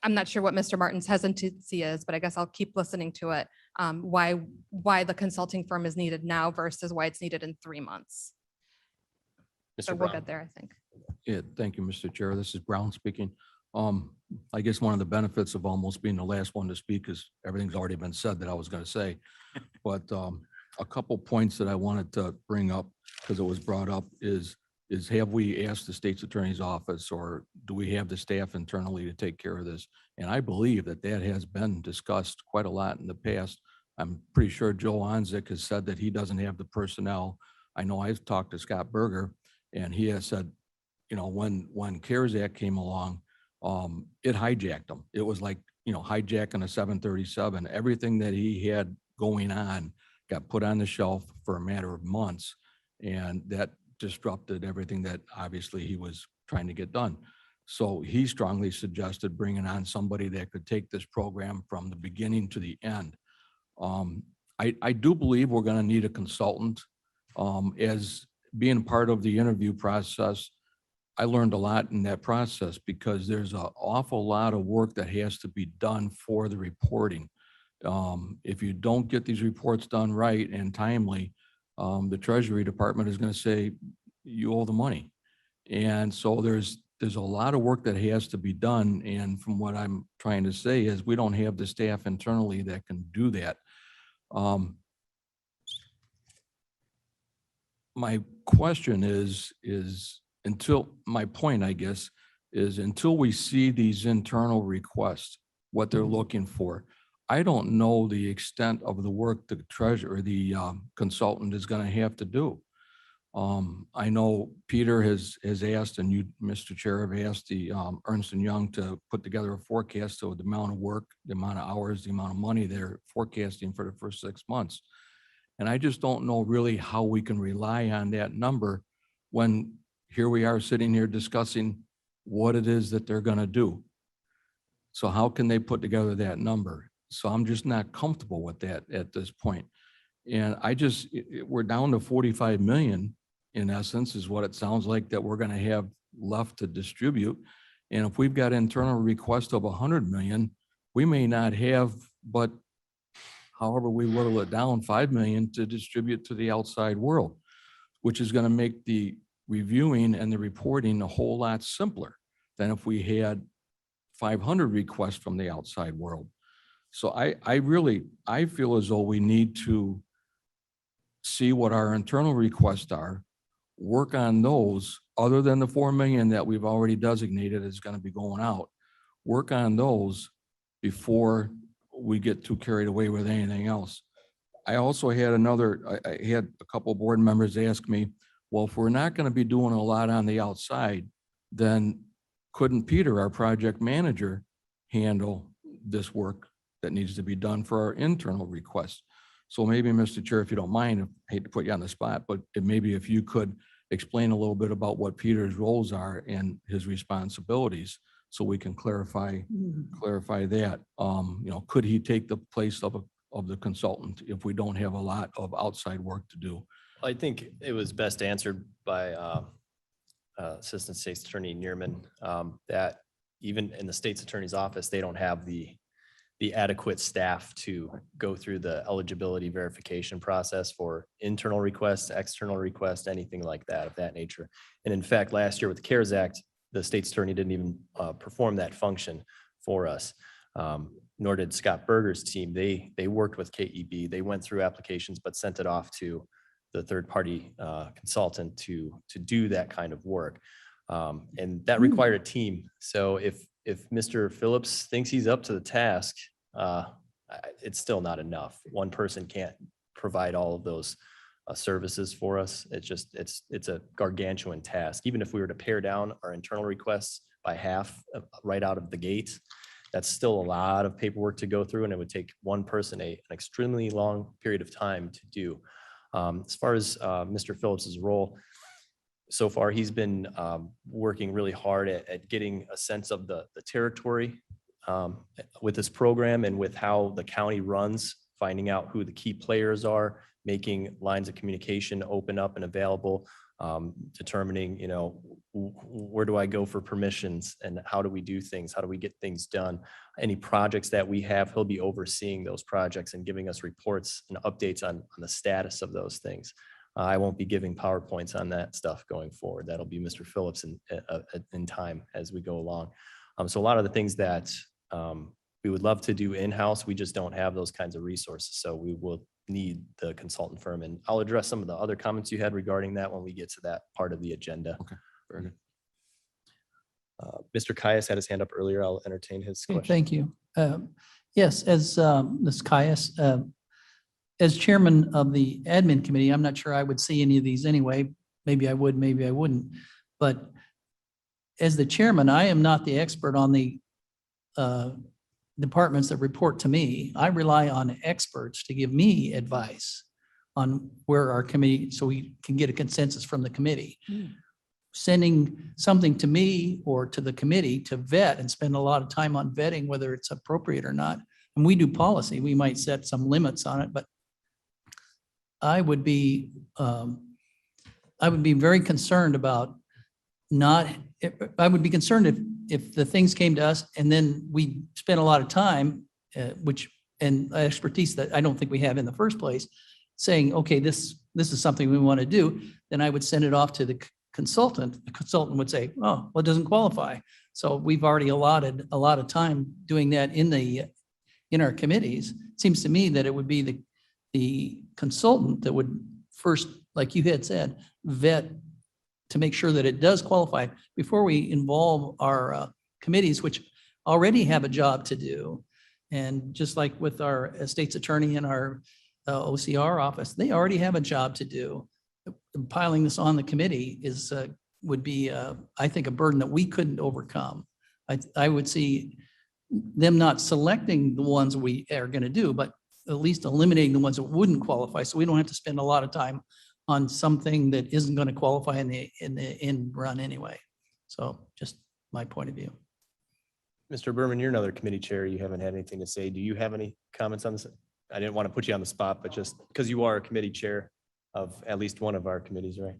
I'm not sure what Mr. Martin's hesitancy is, but I guess I'll keep listening to it. Why the consulting firm is needed now versus why it's needed in 3 months. So Mr. we'll Brown. get there, I think. Yeah, thank you, Mr. Chair. This is Brown speaking. I guess one of the benefits of almost being the last one to speak is everything's already been said that I was going to say. But a couple points that I wanted to bring up, because it was brought up, is have we asked the state's attorney's office, or do we have the staff internally to take care of this? And I believe that has been discussed quite a lot in the past. I'm pretty sure Joe Onzik has said that he doesn't have the personnel. I know I've talked to Scott Berger, and he has said, when CARES Act came along, it hijacked him. It was like, hijacking a 737. Everything that he had going on got put on the shelf for a matter of months, and that disrupted everything that obviously he was trying to get done. So he strongly suggested bringing on somebody that could take this program from the beginning to the end. I do believe we're going to need a consultant. As being part of the interview process, I learned a lot in that process, because there's an awful lot of work that has to be done for the reporting. If you don't get these reports done right and timely, the Treasury Department is going to say you owe the money. And so there's a lot of work that has to be done. And from what I'm trying to say is we don't have the staff internally that can do that. My question is my point, I guess, is until we see these internal requests, what they're looking for, I don't know the extent of the work the treasurer, the consultant is going to have to do. I know Peter has asked, and you, Mr. Chair, have asked the Ernst & Young to put together a forecast of the amount of work, the amount of hours, the amount of money they're forecasting for the first 6 months. And I just don't know really how we can rely on that number when here we are sitting here discussing what it is that they're going to do. So how can they put together that number? So I'm just not comfortable with that at this point. And we're down to 45 million in essence is what it sounds like that we're going to have left to distribute. And if we've got internal request of 100 million, we may not have, but however we whittle it down, 5 million to distribute to the outside world, which is going to make the reviewing and the reporting a whole lot simpler than if we had 500 requests from the outside world. So I feel as though we need to see what our internal requests are, work on those, other than the 4 million that we've already designated is going to be going out, work on those before we get too carried away with anything else. I also had I had a couple of board members ask me, well, if we're not going to be doing a lot on the outside, then couldn't Peter, our project manager, handle this work that needs to be done for our internal requests? So maybe, Mr. Chair, if you don't mind, I hate to put you on the spot, but maybe if you could explain a little bit about what Peter's roles are and his responsibilities, so we can clarify that. Could he take the place of the consultant if we don't have a lot of outside work to do? I think it was best answered by Assistant State's Attorney Neerman, that even in the state's attorney's office, they don't have the adequate staff to go through the eligibility verification process for internal requests, external requests, anything like that of that nature. And in fact, last year with the CARES Act, the state's attorney didn't even perform that function for us. Nor did Scott Berger's team. They worked with KEB. They went through applications, but sent it off to the third-party consultant to do that kind of work. And that required a team. So if Mr. Phillips thinks he's up to the task, it's still not enough. One person can't provide all of those services for us. It's a gargantuan task. Even if we were to pare down our internal requests by half right out of the gate, that's still a lot of paperwork to go through, and it would take one person an extremely long period of time to do. As far as Mr. Phillips's role, so far he's been working really hard at getting a sense of the territory with this program and with how the county runs, finding out who the key players are, making lines of communication open up and available, determining, where do I go for permissions and how do we do things? How do we get things done? Any projects that we have, he'll be overseeing those projects and giving us reports and updates on the status of those things. I won't be giving PowerPoints on that stuff going forward. That'll be Mr. Phillips in time as we go along. So a lot of the things that we would love to do in-house, we just don't have those kinds of resources. So we will need the consultant firm. And I'll address some of the other comments you had regarding that when we get to that part of the agenda. Okay, very good. Mr. Caius had his hand up earlier. I'll entertain his question. Thank you. Yes, as Ms. Caius, as chairman of the admin committee, I'm not sure I would see any of these anyway. Maybe I would, maybe I wouldn't. But as the chairman, I am not the expert on the departments that report to me. I rely on experts to give me advice on where our committee, so we can get a consensus from the committee. Sending something to me or to the committee to vet and spend a lot of time on vetting whether it's appropriate or not. And we do policy, we might set some limits on it, but I would be very concerned about I would be concerned if the things came to us and then we spent a lot of time, and expertise that I don't think we have in the first place, saying, okay, this is something we want to do, then I would send it off to the consultant. The consultant would say, oh, well, it doesn't qualify. So we've already allotted a lot of time doing that in our committees. It seems to me that it would be the consultant that would first, like you had said, vet to make sure that it does qualify before we involve our committees, which already have a job to do. And just like with our state's attorney and our OCR office, they already have a job to do. Piling this on the committee would be, I think, a burden that we couldn't overcome. I would see them not selecting the ones we are going to do, but at least eliminating the ones that wouldn't qualify, so we don't have to spend a lot of time on something that isn't going to qualify in the end run anyway. So just my point of view. Mr. Berman, you're another committee chair. You haven't had anything to say. Do you have any comments on this? I didn't want to put you on the spot, but just because you are a committee chair of at least one of our committees, right?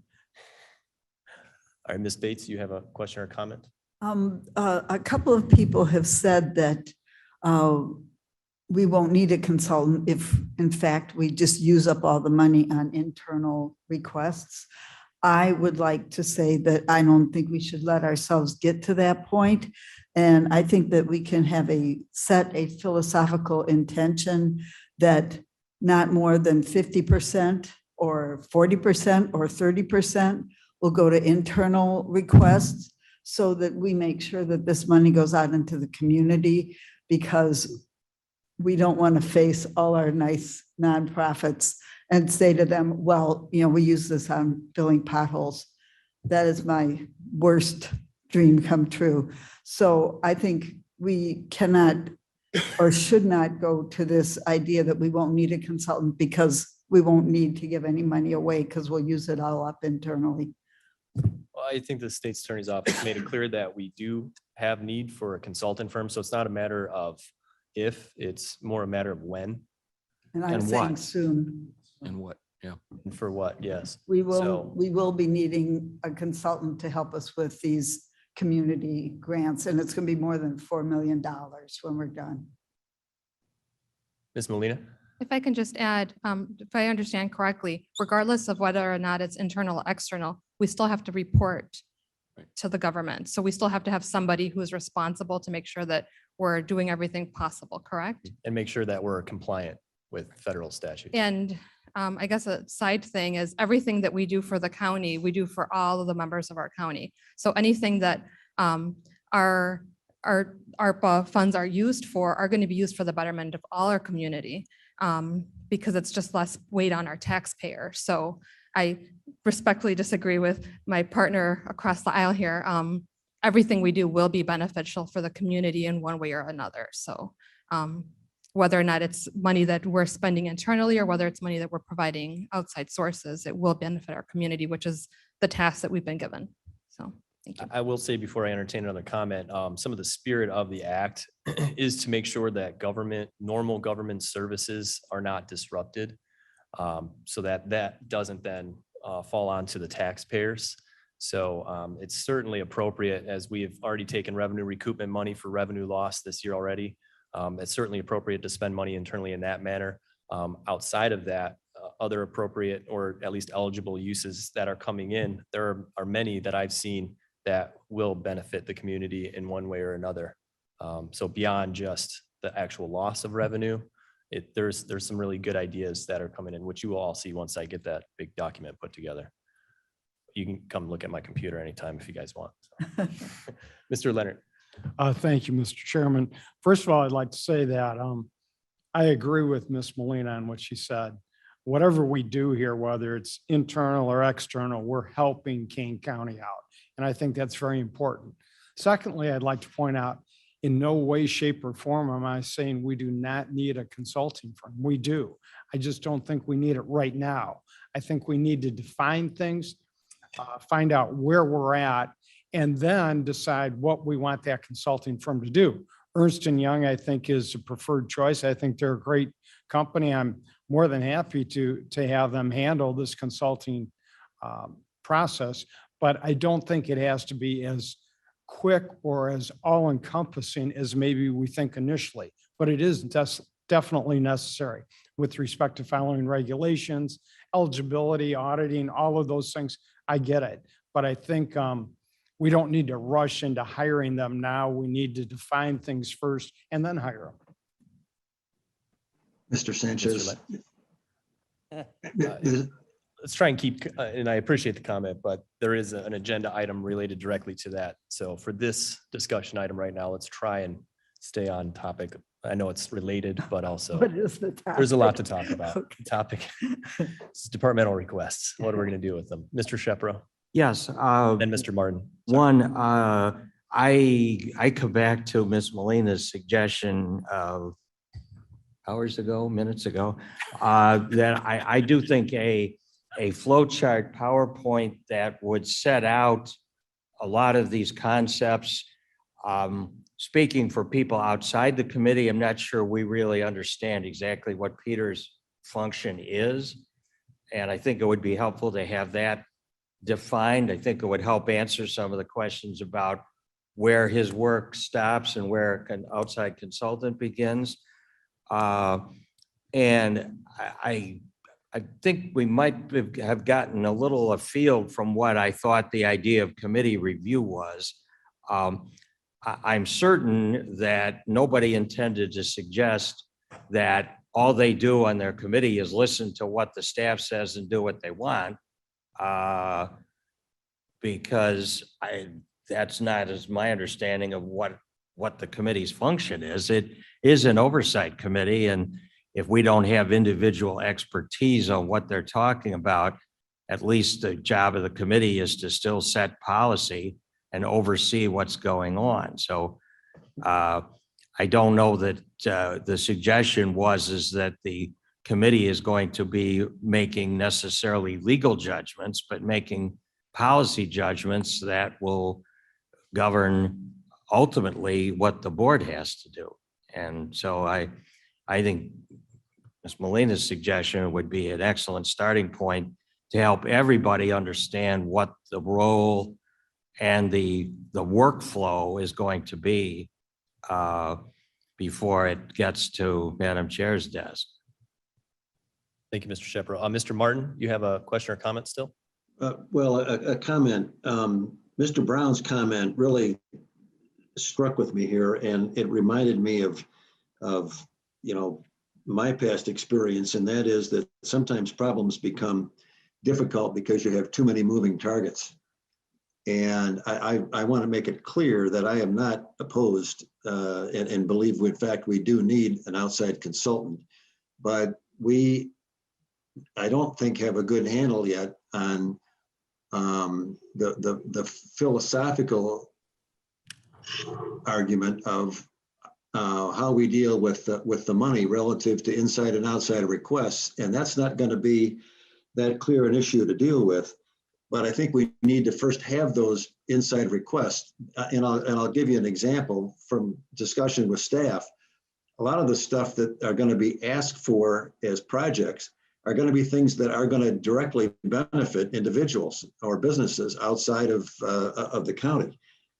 All right, Ms. Bates, you have a question or comment? A couple of people have said that we won't need a consultant if, in fact, we just use up all the money on internal requests. I would like to say that I don't think we should let ourselves get to that point. And I think that we can have set a philosophical intention that not more than 50% or 40% or 30% will go to internal requests so that we make sure that this money goes out into the community, because we don't want to face all our nice nonprofits and say to them, well, we use this on filling potholes. That is my worst dream come true. So I think we cannot or should not go to this idea that we won't need a consultant because we won't need to give any money away because we'll use it all up internally. Well, I think the state's attorney's office made it clear that we do have need for a consultant firm. So it's not a matter of if, it's more a matter of when. And I'm And saying what? soon. And what? Yeah. And for what, yes. We So- will be needing a consultant to help us with these community grants, and it's going to be more than $4 million when we're done. Ms. Molina? If I can just add, if I understand correctly, regardless of whether or not it's internal or external, we still have to report to the government. So we still have to have somebody who is responsible to make sure that we're doing everything possible, correct? And make sure that we're compliant with federal statutes. And I guess a side thing is everything that we do for the county, we do for all of the members of our county. So anything that our ARPA funds are used for are going to be used for the betterment of all our community, because it's just less weight on our taxpayer. So I respectfully disagree with my partner across the aisle here. Everything we do will be beneficial for the community in one way or another. So whether or not it's money that we're spending internally or whether it's money that we're providing outside sources, it will benefit our community, which is the task that we've been given. So thank you. I will say before I entertain another comment, some of the spirit of the act is to make sure that normal government services are not disrupted, so that doesn't then fall onto the taxpayers. So it's certainly appropriate, as we have already taken revenue recoupment money for revenue loss this year already. It's certainly appropriate to spend money internally in that manner. Outside of that, other appropriate or at least eligible uses that are coming in, there are many that I've seen that will benefit the community in one way or another. So beyond just the actual loss of revenue, there's some really good ideas that are coming in, which you will all see once I get that big document put together. You can come look at my computer anytime if you guys want. So. Mr. Leonard. Thank you, Mr. Chairman. First of all, I'd like to say that I agree with Ms. Molina on what she said. Whatever we do here, whether it's internal or external, we're helping Kane County out. And I think that's very important. Secondly, I'd like to point out, in no way, shape, or form am I saying we do not need a consulting firm. We do. I just don't think we need it right now. I think we need to define things, find out where we're at, and then decide what we want that consulting firm to do. Ernst & Young, I think, is a preferred choice. I think they're a great company. I'm more than happy to have them handle this consulting process, but I don't think it has to be as quick or as all-encompassing as maybe we think initially, but it is definitely necessary with respect to following regulations, eligibility, auditing, all of those things. I get it, but I think we don't need to rush into hiring them now. We need to define things first and then hire them. Mr. Sanchez. Let's try and keep, and I appreciate the comment, but there is an agenda item related directly to that. So for this discussion item right now, let's try and stay on topic. I know it's related, but also What is the topic? there's a lot to talk about. Okay. The topic is departmental requests. What are we going to do with them? Mr. Shepro Yes. and Mr. Martin. One, I come back to Ms. Molina's suggestion of minutes ago, that I do think a flow chart PowerPoint that would set out a lot of these concepts, speaking for people outside the committee, I'm not sure we really understand exactly what Peter's function is. And I think it would be helpful to have that defined. I think it would help answer some of the questions about where his work stops and where an outside consultant begins. And I think we might have gotten a little afield from what I thought the idea of committee review was. I'm certain that nobody intended to suggest that all they do on their committee is listen to what the staff says and do what they want. Because that's not as my understanding of what the committee's function is. It is an oversight committee, and if we don't have individual expertise on what they're talking about, at least the job of the committee is to still set policy and oversee what's going on. So I don't know that the suggestion is that the committee is going to be making necessarily legal judgments, but making policy judgments that will govern ultimately what the board has to do. And so I think Ms. Molina's suggestion would be an excellent starting point to help everybody understand what the role and the workflow is going to be before it gets to Madam Chair's desk. Thank you, Mr. Shepard. Mr. Martin, you have a question or comment still? Well, a comment. Mr. Brown's comment really struck with me here, and it reminded me of my past experience, and that is that sometimes problems become difficult because you have too many moving targets. And I want to make it clear that I am not opposed and believe, in fact, we do need an outside consultant, but I don't think have a good handle yet on the philosophical argument of how we deal with the money relative to inside and outside requests. And that's not going to be that clear an issue to deal with. But I think we need to first have those inside requests. And I'll give you an example from discussion with staff. A lot of the stuff that are going to be asked for as projects are going to be things that are going to directly benefit individuals or businesses outside of the county.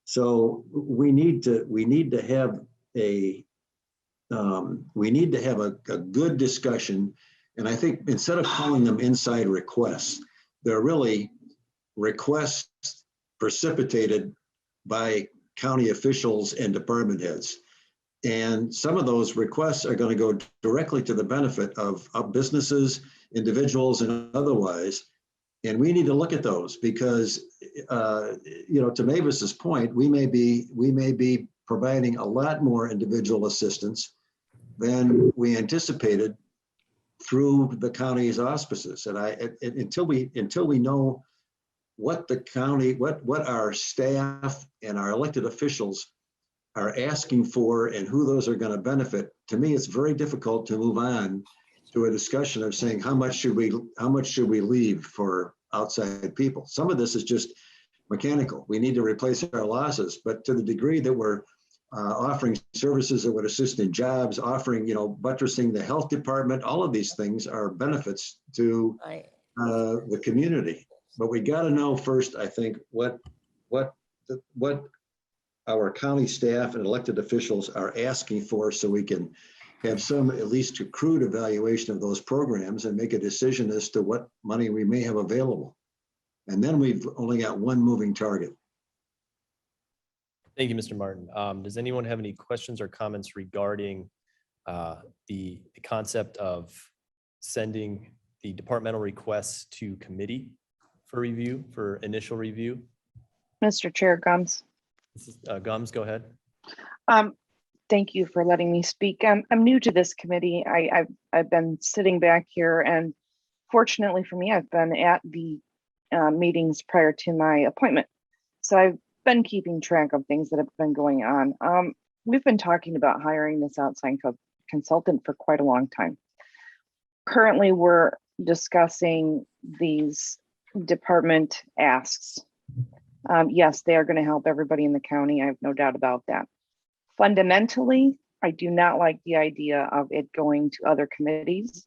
So we need to have a good discussion. And I think instead of calling them inside requests, they're really requests precipitated by county officials and department heads. And some of those requests are going to go directly to the benefit of businesses, individuals, and otherwise. And we need to look at those because, to Mavis's point, we may be providing a lot more individual assistance than we anticipated through the county's auspices. And until we know what the county, what our staff and our elected officials are asking for and who those are going to benefit, to me, it's very difficult to move on to a discussion of saying how much should we leave for outside people. Some of this is just mechanical. We need to replace our losses, but to the degree that we're offering services that would assist in jobs, offering, buttressing the health department, all of these things are benefits to the community. But we got to know first, I think, what our county staff and elected officials are asking for, so we can have some at least crude evaluation of those programs and make a decision as to what money we may have available. And then we've only got one moving target. Thank you, Mr. Martin. Does anyone have any questions or comments regarding the concept of sending the departmental requests to committee for review, for initial review? Mr. Chair, Gums. Gums, go ahead. Thank you for letting me speak. I'm new to this committee. I've been sitting back here, and fortunately for me, I've been at the meetings prior to my appointment. So I've been keeping track of things that have been going on. We've been talking about hiring this outside consultant for quite a long time. Currently, we're discussing these department asks. Yes, they are going to help everybody in the county. I have no doubt about that. Fundamentally, I do not like the idea of it going to other committees.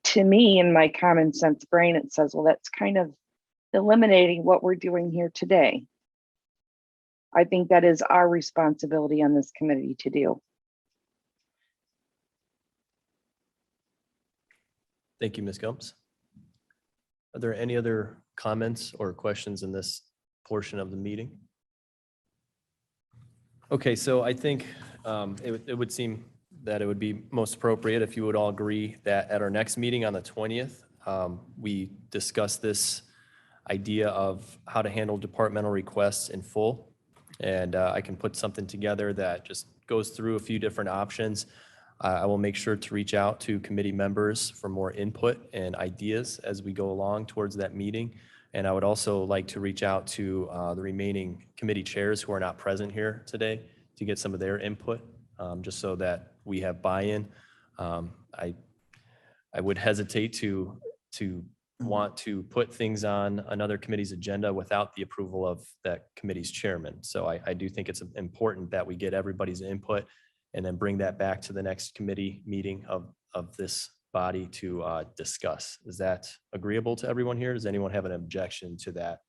To me, in my common sense brain, it says, well, that's kind of eliminating what we're doing here today. I think that is our responsibility on this committee to do. Thank you, Ms. Gumps. Are there any other comments or questions in this portion of the meeting? Okay, so I think it would seem that it would be most appropriate if you would all agree that at our next meeting on the 20th, we discuss this idea of how to handle departmental requests in full. And I can put something together that just goes through a few different options. I will make sure to reach out to committee members for more input and ideas as we go along towards that meeting. And I would also like to reach out to the remaining committee chairs who are not present here today to get some of their input, just so that we have buy-in. I would hesitate to want to put things on another committee's agenda without the approval of that committee's chairman. So I do think it's important that we get everybody's input and then bring that back to the next committee meeting of this body to discuss. Is that agreeable to everyone here? Does anyone have an objection to that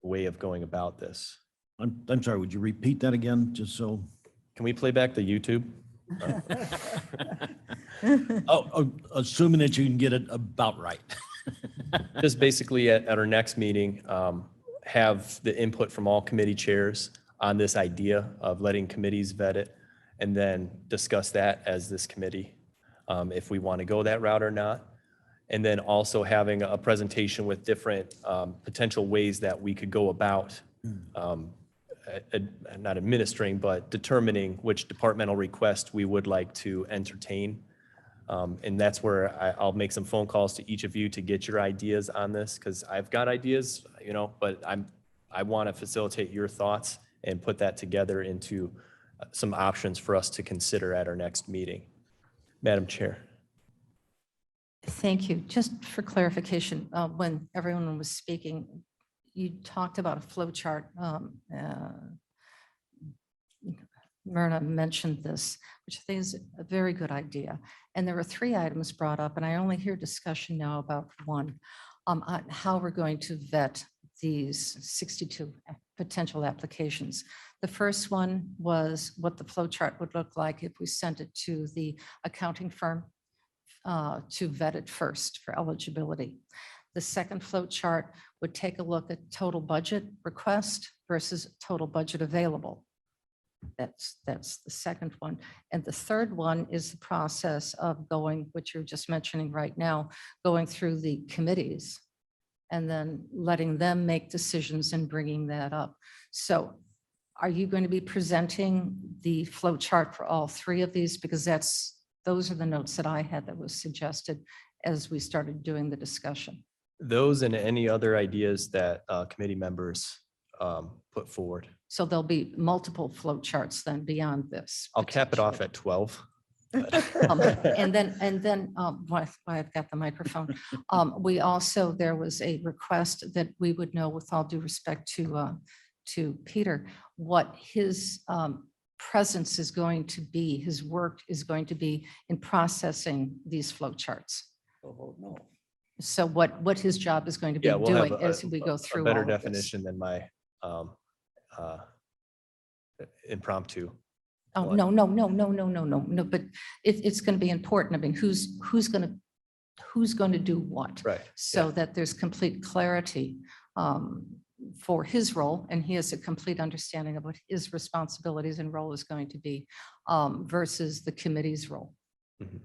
way of going about this? I'm sorry, would you repeat that again, just so? Can we play back the YouTube? Assuming that you can get it about right. Just basically at our next meeting, have the input from all committee chairs on this idea of letting committees vet it, and then discuss that as this committee, if we want to go that route or not. And then also having a presentation with different potential ways that we could go about not administering, but determining which departmental request we would like to entertain. And that's where I'll make some phone calls to each of you to get your ideas on this, because I've got ideas, but I want to facilitate your thoughts and put that together into some options for us to consider at our next meeting. Madam Chair. Thank you. Just for clarification, when everyone was speaking, you talked about a flow chart. Myrna mentioned this, which I think is a very good idea. And there were 3 items brought up, and I only hear discussion now about one, on how we're going to vet these 62 potential applications. The first one was what the flow chart would look like if we sent it to the accounting firm to vet it first for eligibility. The second flow chart would take a look at total budget request versus total budget available. That's the second one. And the third one is the process of going, which you're just mentioning right now, going through the committees and then letting them make decisions and bringing that up. So are you going to be presenting the flow chart for all 3 of these? Because those are the notes that I had that was suggested as we started doing the discussion. Those and any other ideas that committee members put forward. So there'll be multiple flow charts then beyond this. I'll cap it off at 12. And then while I've got the microphone, we also, there was a request that we would know, with all due respect to Peter, what his presence is going to be, his work is going to be in processing these flow charts. Oh, no. So what his job is going to be Yeah, we'll have doing as we go through. a better all of this. definition than my impromptu. Oh, no, but it's going to be important. I mean, who's going to do what? Right. So that there's complete clarity for his role, and he has a complete understanding of what his responsibilities and role is going to be versus the committee's role. Mhm.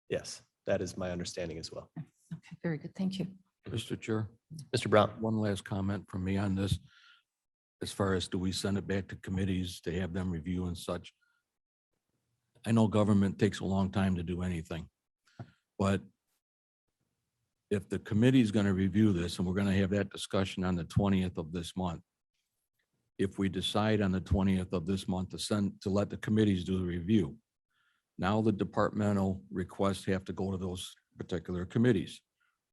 Yes, that is my understanding as well. Okay, very good. Thank you. Mr. Chair, Mr. Brown. one last comment from me on this. As far as do we send it back to committees to have them review and such? I know government takes a long time to do anything, but if the committee is going to review this, and we're going to have that discussion on the 20th of this month, if we decide on the 20th of this month to let the committees do the review, now the departmental requests have to go to those particular committees,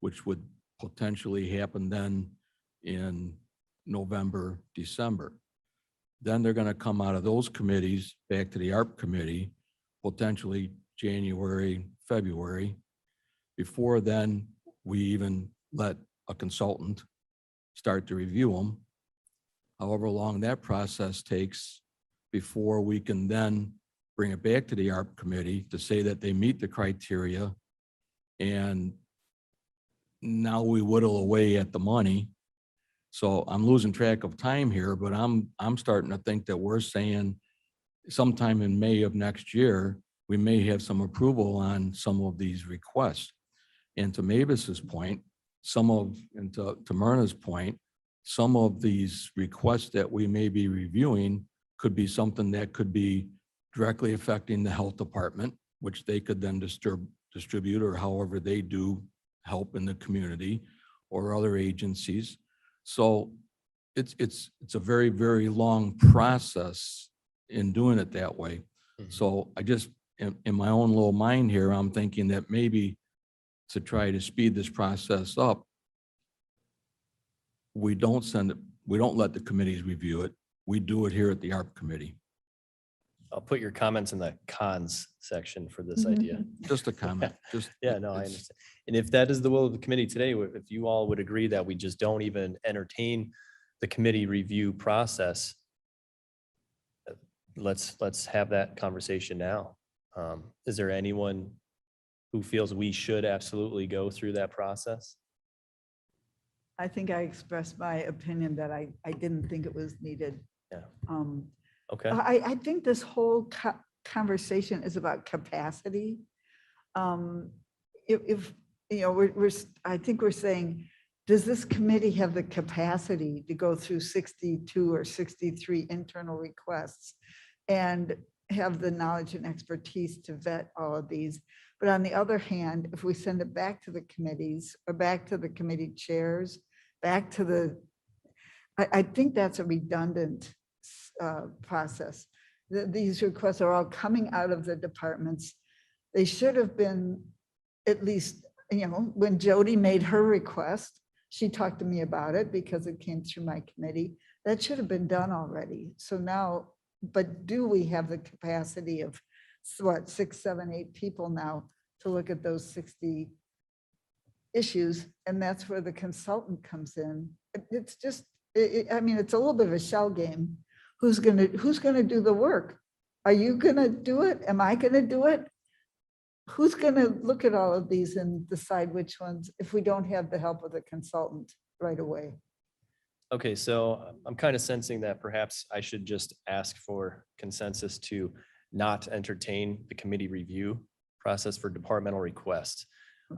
which would potentially happen then in November, December. Then they're going to come out of those committees back to the ARP committee, potentially January, February. Before then, we even let a consultant start to review them. However long that process takes before we can then bring it back to the ARP committee to say that they meet the criteria. And now we whittle away at the money. So I'm losing track of time here, but I'm starting to think that we're saying sometime in May of next year, we may have some approval on some of these requests. And to Mavis's point, and to Myrna's point, some of these requests that we may be reviewing could be something that could be directly affecting the health department, which they could then distribute or however they do help in the community or other agencies. So it's a very, very long process in doing it that way. So I just, in my own little mind here, I'm thinking that maybe to try to speed this process up, we don't let the committees review it. We do it here at the ARP committee. I'll put your comments in the cons section for this idea. Just a comment, just. Yeah, no, I understand. And if that is the will of the committee today, if you all would agree that we just don't even entertain the committee review process, let's have that conversation now. Is there anyone who feels we should absolutely go through that process? I think I expressed my opinion that I didn't think it was needed. Yeah. Okay. I think this whole conversation is about capacity. If you know, I think we're saying, does this committee have the capacity to go through 62 or 63 internal requests and have the knowledge and expertise to vet all of these? But on the other hand, if we send it back to the committees or back to the committee chairs, back to the, I think that's a redundant process. These requests are all coming out of the departments. They should have been, at least, you know, when Jody made her request, she talked to me about it because it came through my committee. That should have been done already. So now, but do we have the capacity of what, 6, 7, 8 people now to look at those 60 issues? And that's where the consultant comes in. It's just, I mean, it's a little bit of a shell game. Who's gonna do the work? Are you gonna do it? Am I gonna do it? Who's gonna look at all of these and decide which ones if we don't have the help of the consultant right away? Okay, so I'm kind of sensing that perhaps I should just ask for consensus to not entertain the committee review process for departmental requests.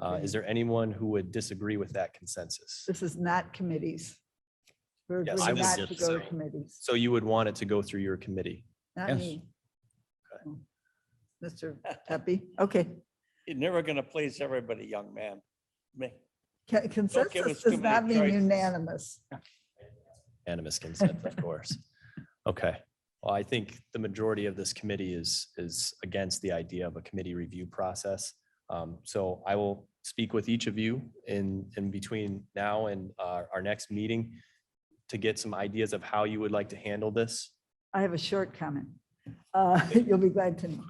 Okay. Is there anyone who would disagree with that consensus? This is not committees. We're Yes, agreeing I not would to just go to say- committees, So you would want it to go through your committee? not Yes. me. Mr. Pepe, okay. You're never gonna please everybody, young man. Consensus us too does many not mean choices. unanimous. Unanimous consent, of course. Okay, well, I think the majority of this committee is against the idea of a committee review process. So I will speak with each of you in between now and our next meeting to get some ideas of how you would like to handle this. I have a short comment. You'll be glad to know.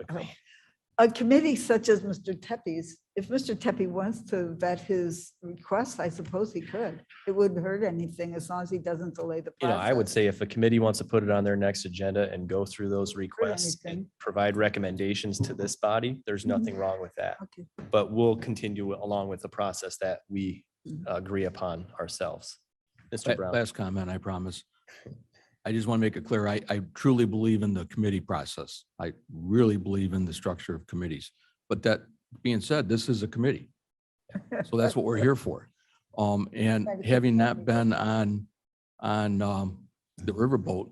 A committee such as Mr. Tepe's, if Mr. Tepe wants to vet his requests, I suppose he could. It wouldn't hurt anything as long as he doesn't delay the You know, process. I would say if a committee wants to put it on their next agenda and go through those requests and anything. provide recommendations to this body, there's nothing wrong with that. Okay. But we'll continue along with the process that we agree upon ourselves. Mr. Brown. Last comment, I promise. I just want to make it clear, I truly believe in the committee process. I really believe in the structure of committees. But that being said, this is a committee. So that's what we're here for. And having not been on the Riverboat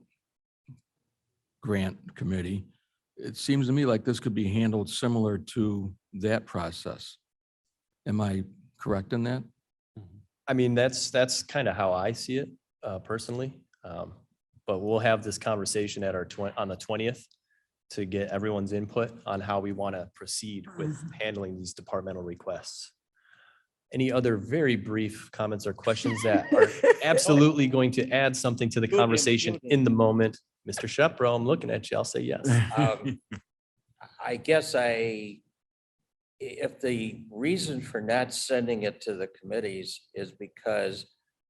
Grant Committee, it seems to me like this could be handled similar to that process. Am I correct in that? I mean, that's kind of how I see it personally. But we'll have this conversation at on the 20th to get everyone's input on how we want to proceed with handling these departmental requests. Any other very brief comments or questions that are absolutely going to add something to the conversation in the moment Mr. Shepro, I'm looking at you. I'll say yes. I guess if the reason for not sending it to the committees is because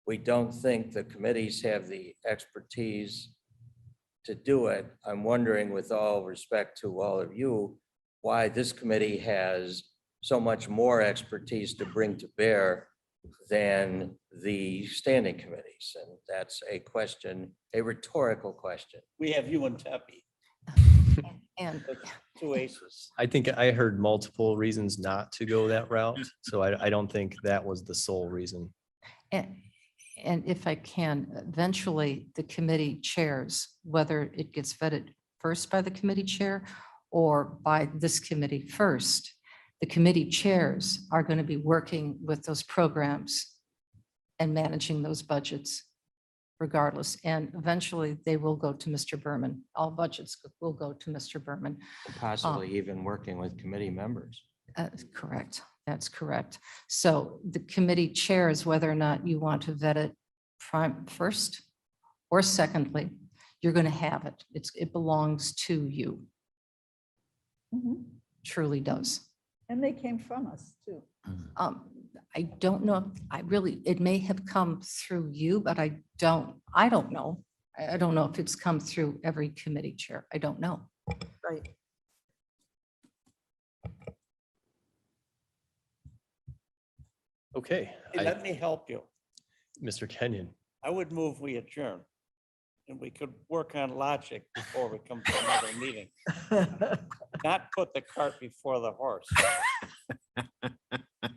we don't think the committees have the expertise to do it, I'm wondering, with all respect to all of you, why this committee has so much more expertise to bring to bear than the standing committees. And that's a question, a rhetorical question. We have you and Teppy, And two aces. I think I heard multiple reasons not to go that route. So I don't think that was the sole reason. And if I can, eventually the committee chairs, whether it gets vetted first by the committee chair or by this committee first, the committee chairs are going to be working with those programs and managing those budgets regardless. And eventually they will go to Mr. Berman. All budgets will go to Mr. Berman. Possibly even working with committee members. Correct. That's correct. So the committee chairs, whether or not you want to vet it first or secondly, you're going to have it. It belongs to you. Truly does. And they came from us too. I don't know. It may have come through you, but I don't know. I don't know if it's come through every committee chair. I don't know. Right. Okay, Hey, let me help you. Mr. Kenyon. I would move we adjourn. And we could work on logic before we come to another meeting. Not put the cart before the horse.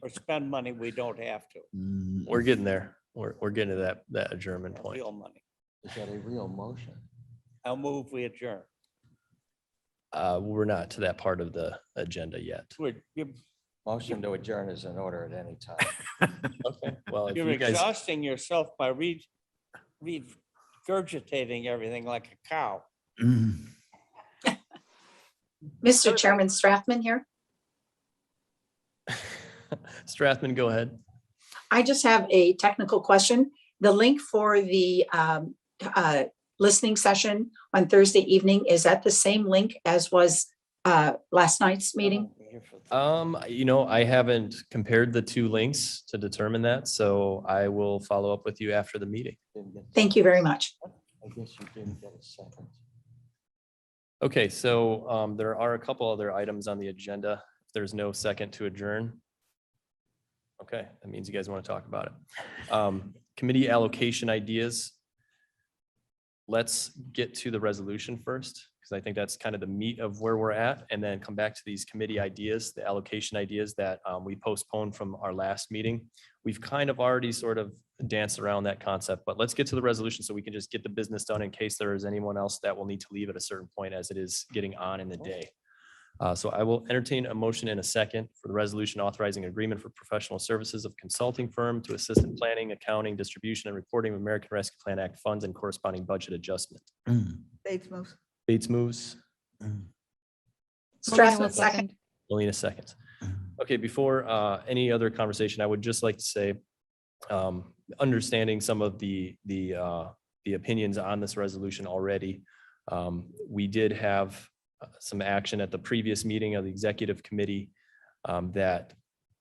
Or spend money we don't have to. We're getting there. We're getting to that adjournment point. Real money. Is that a real motion? I'll move we adjourn. We're not to that part of the agenda yet. Motion to adjourn is in order at any time. Okay, well, if You're you guys, exhausting yourself by regurgitating everything like a cow. Mr. Chairman Strathman here. Strathman, go ahead. I just have a technical question. The link for the listening session on Thursday evening, is that the same link as was last night's meeting? I haven't compared the two links to determine that, so I will follow up with you after the meeting. Thank you very much. I guess you didn't get a second. Okay, so there are a couple other items on the agenda. If there's no second to adjourn. Okay, that means you guys want to talk about it. Committee allocation ideas. Let's get to the resolution first, because I think that's kind of the meat of where we're at, and then come back to these committee ideas, the allocation ideas that we postponed from our last meeting. We've kind of already sort of danced around that concept, but let's get to the resolution so we can just get the business done in case there is anyone else that will need to leave at a certain point as it is getting on in the day. So I will entertain a motion in a second for the resolution authorizing agreement for professional services of consulting firm to assist in planning, accounting, distribution, and reporting of American Rescue Plan Act funds and corresponding budget adjustment. Bates moves. Bates moves. Strathman second. Melina seconds. Okay, before any other conversation, I would just like to say, understanding some of the opinions on this resolution already, we did have some action at the previous meeting of the executive committee that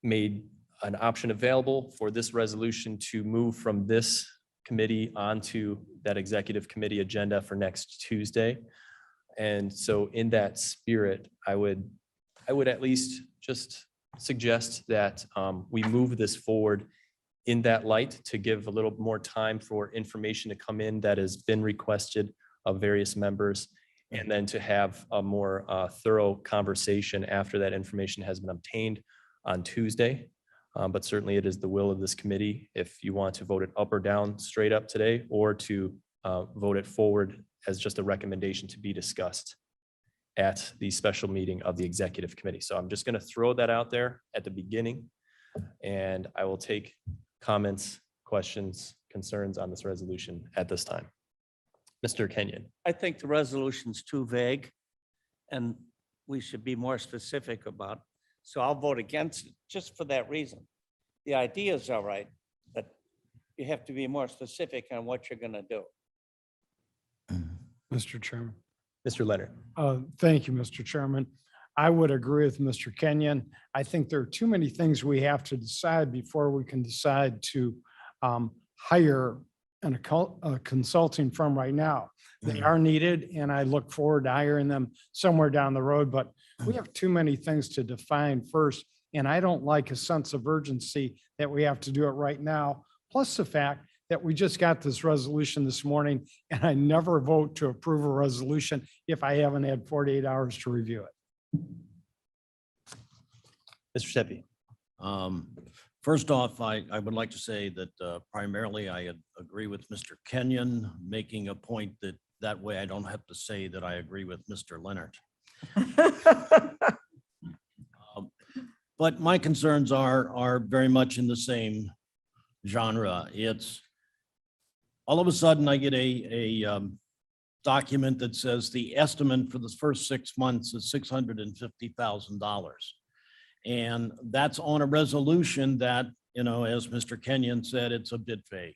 made an option available for this resolution to move from this committee onto that executive committee agenda for next Tuesday. And so in that spirit, I would at least just suggest that we move this forward in that light to give a little more time for information to come in that has been requested of various members, and then to have a more thorough conversation after that information has been obtained on Tuesday. But certainly it is the will of this committee if you want to vote it up or down straight up today, or to vote it forward as just a recommendation to be discussed at the special meeting of the executive committee. So I'm just going to throw that out there at the beginning, and I will take comments, questions, concerns on this resolution at this time. Mr. Kenyon. I think the resolution's too vague and we should be more specific about. So I'll vote against it just for that reason. The idea is all right, but you have to be more specific on what you're going to do. Mr. Chairman. Mr. Leonard. Thank you, Mr. Chairman. I would agree with Mr. Kenyon. I think there are too many things we have to decide before we can decide to hire a consulting firm right now. They are needed, and I look forward to hiring them somewhere down the road, but we have too many things to define first, and I don't like a sense of urgency that we have to do it right now, plus the fact that we just got this resolution this morning, and I never vote to approve a resolution if I haven't had 48 hours to review it. Mr. Seppi. First off, I would like to say that primarily I agree with Mr. Kenyon, making a point that way I don't have to say that I agree with Mr. Leonard. But my concerns are very much in the same genre. It's all of a sudden I get a document that says the estimate for the first 6 months is $650,000. And that's on a resolution that, you know, as Mr. Kenyon said, it's a bit vague.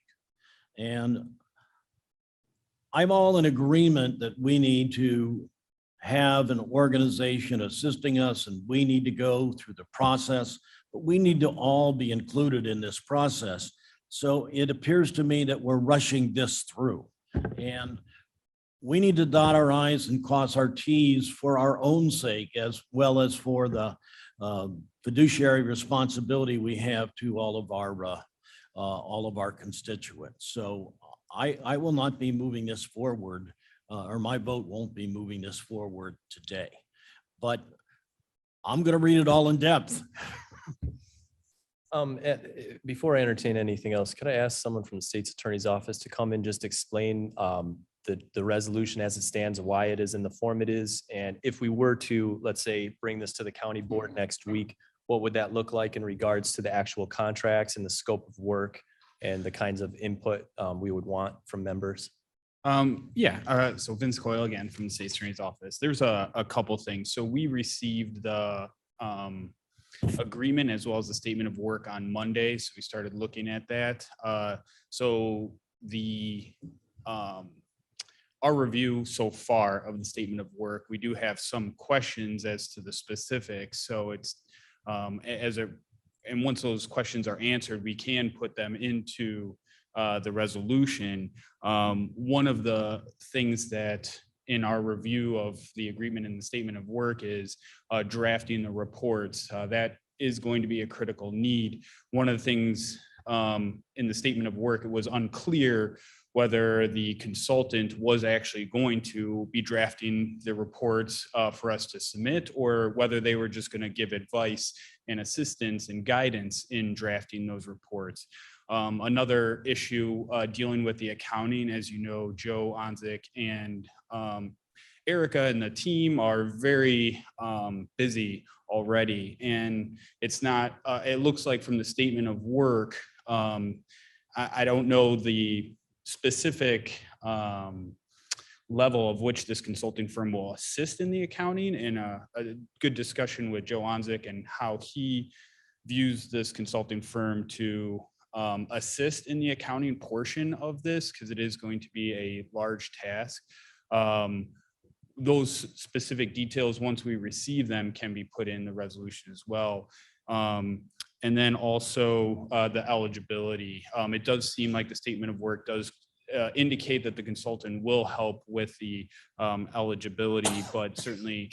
And I'm all in agreement that we need to have an organization assisting us and we need to go through the process, but we need to all be included in this process. So it appears to me that we're rushing this through. And we need to dot our i's and cross our t's for our own sake, as well as for the fiduciary responsibility we have to all of our constituents. So I will not be moving this forward, or my vote won't be moving this forward today. But I'm going to read it all in depth. Before I entertain anything else, could I ask someone from the state's attorney's office to come and just explain the resolution as it stands, why it is in the form it is? And if we were to, let's say, bring this to the county board next week, what would that look like in regards to the actual contracts and the scope of work and the kinds of input we would want from members? So Vince Coyle again from the state attorney's office. There's a couple things. So we received the agreement as well as the statement of work on Monday. So we started looking at that. So the our review so far of the statement of work, we do have some questions as to the specifics. So it's and once those questions are answered, we can put them into the resolution. One of the things that in our review of the agreement and the statement of work is drafting the reports. That is going to be a critical need. One of the things in the statement of work, it was unclear whether the consultant was actually going to be drafting the reports for us to submit, or whether they were just going to give advice and assistance and guidance in drafting those reports. Another issue dealing with the accounting, as you know, Joe Onzik and Erica and the team are very busy already. And it's not, it looks like from the statement of work, I don't know the specific level of which this consulting firm will assist in the accounting, and a good discussion with Joe Onzik and how he views this consulting firm to assist in the accounting portion of this, because it is going to be a large task. Those specific details, once we receive them, can be put in the resolution as well. And then also the eligibility. It does seem like the statement of work does indicate that the consultant will help with the eligibility, but certainly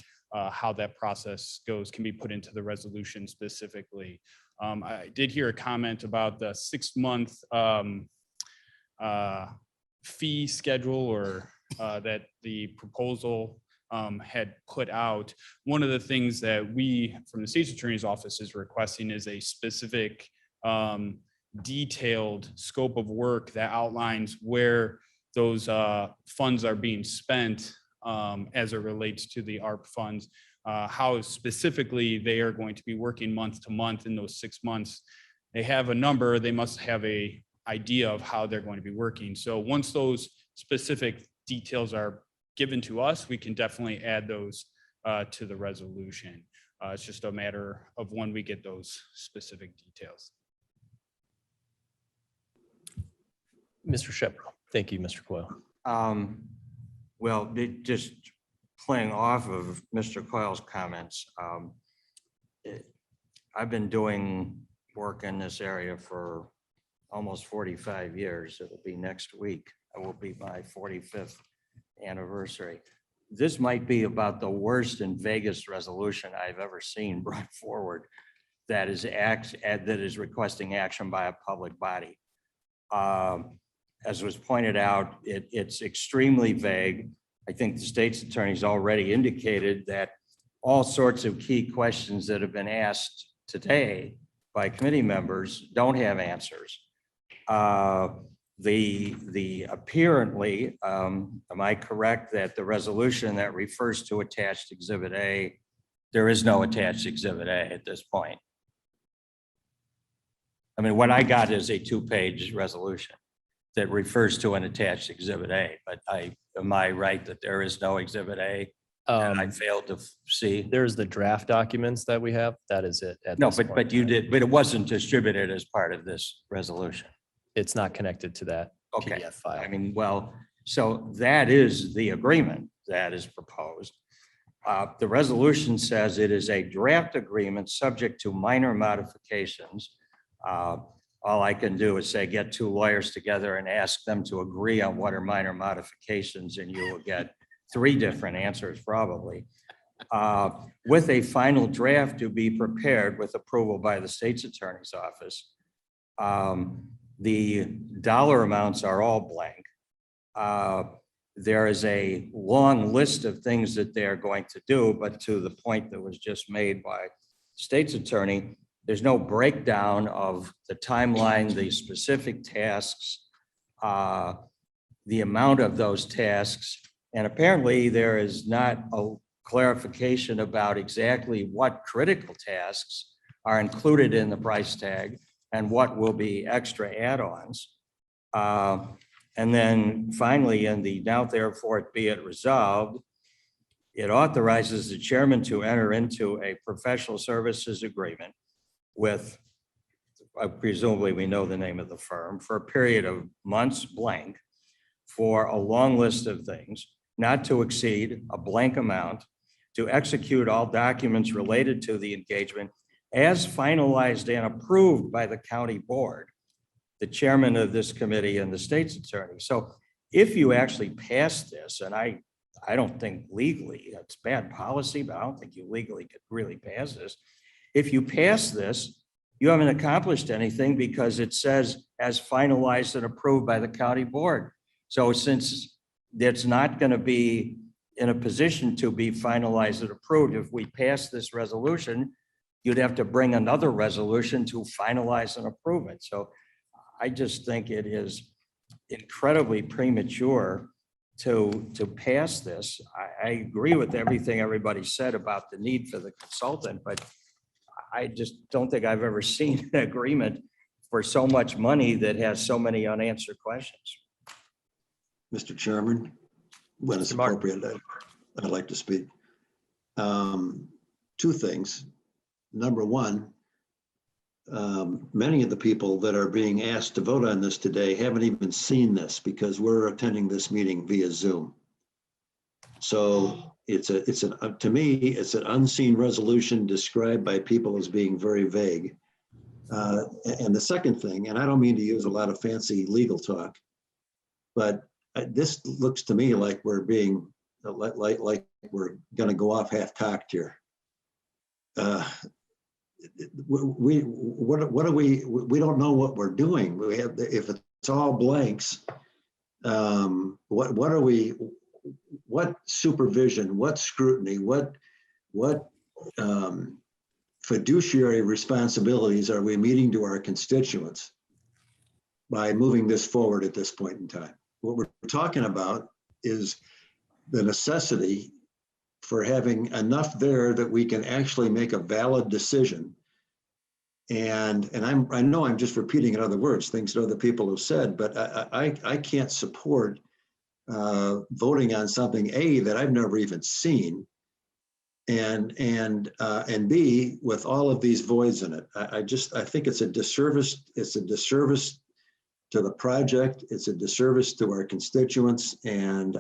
how that process goes can be put into the resolution specifically. I did hear a comment about the 6-month fee schedule, or that the proposal had put out. One of the things that we from the state's attorney's office is requesting is a specific detailed scope of work that outlines where those funds are being spent as it relates to the ARP funds, how specifically they are going to be working month to month in those 6 months. They have a number, they must have a idea of how they're going to be working. So once those specific details are given to us, we can definitely add those to the resolution. It's just a matter of when we get those specific details. Mr. Shepard. Thank you, Mr. Coyle. Well, just playing off of Mr. Coyle's comments, I've been doing work in this area for almost 45 years. It'll be next week. It will be my 45th anniversary. This might be about the worst and vaguest resolution I've ever seen brought forward that is requesting action by a public body. As was pointed out, it's extremely vague. I think the state's attorney's already indicated that all sorts of key questions that have been asked today by committee members don't have answers. Apparently, am I correct that the resolution that refers to attached Exhibit A, there is no attached Exhibit A at this point? I mean, what I got is a 2-page resolution that refers to an attached Exhibit A, but am I right that there is no Exhibit A? And I failed to see. There's the draft documents that we have. That is it. No, but you did, but it wasn't distributed as part of this resolution. It's not connected to that Okay. PDF file. I mean, well, so that is the agreement that is proposed. The resolution says it is a draft agreement subject to minor modifications. All I can do is say, get 2 lawyers together and ask them to agree on what are minor modifications, and you will get 3 different answers probably. With a final draft to be prepared with approval by the state's attorney's office. The dollar amounts are all blank. There is a long list of things that they're going to do, but to the point that was just made by state's attorney, there's no breakdown of the timeline, the specific tasks, the amount of those tasks. And apparently there is not a clarification about exactly what critical tasks are included in the price tag and what will be extra add-ons. And then finally, in the now therefore it be it resolved, it authorizes the chairman to enter into a professional services agreement with, presumably we know the name of the firm, for a period of months blank for a long list of things, not to exceed a blank amount, to execute all documents related to the engagement as finalized and approved by the county board, the chairman of this committee and the state's attorney. So if you actually pass this, and I don't think legally, it's bad policy, but I don't think you legally could really pass this. If you pass this, you haven't accomplished anything because it says as finalized and approved by the county board. So since it's not going to be in a position to be finalized and approved, if we pass this resolution, you'd have to bring another resolution to finalize and approve it. So I just think it is incredibly premature to pass this. I agree with everything everybody said about the need for the consultant, but I just don't think I've ever seen an agreement for so much money that has so many unanswered questions. Mr. Chairman, when it's appropriate, I'd like to speak. 2 things. Number one, many of the people that are being asked to vote on this today haven't even seen this because we're attending this meeting via Zoom. So to me, it's an unseen resolution described by people as being very vague. And the second thing, and I don't mean to use a lot of fancy legal talk, but this looks to me like we're being like we're going to go off half-cocked here. We don't know what we're doing. We have, if it's all blanks, what supervision, what scrutiny, what fiduciary responsibilities are we meeting to our constituents by moving this forward at this point in time? What we're talking about is the necessity for having enough there that we can actually make a valid decision. And I know I'm just repeating in other words things that other people have said, but I can't support voting on something A, that I've never even seen, and B, with all of these voids in it. I think it's a disservice. It's a disservice to the project. It's a disservice to our constituents, and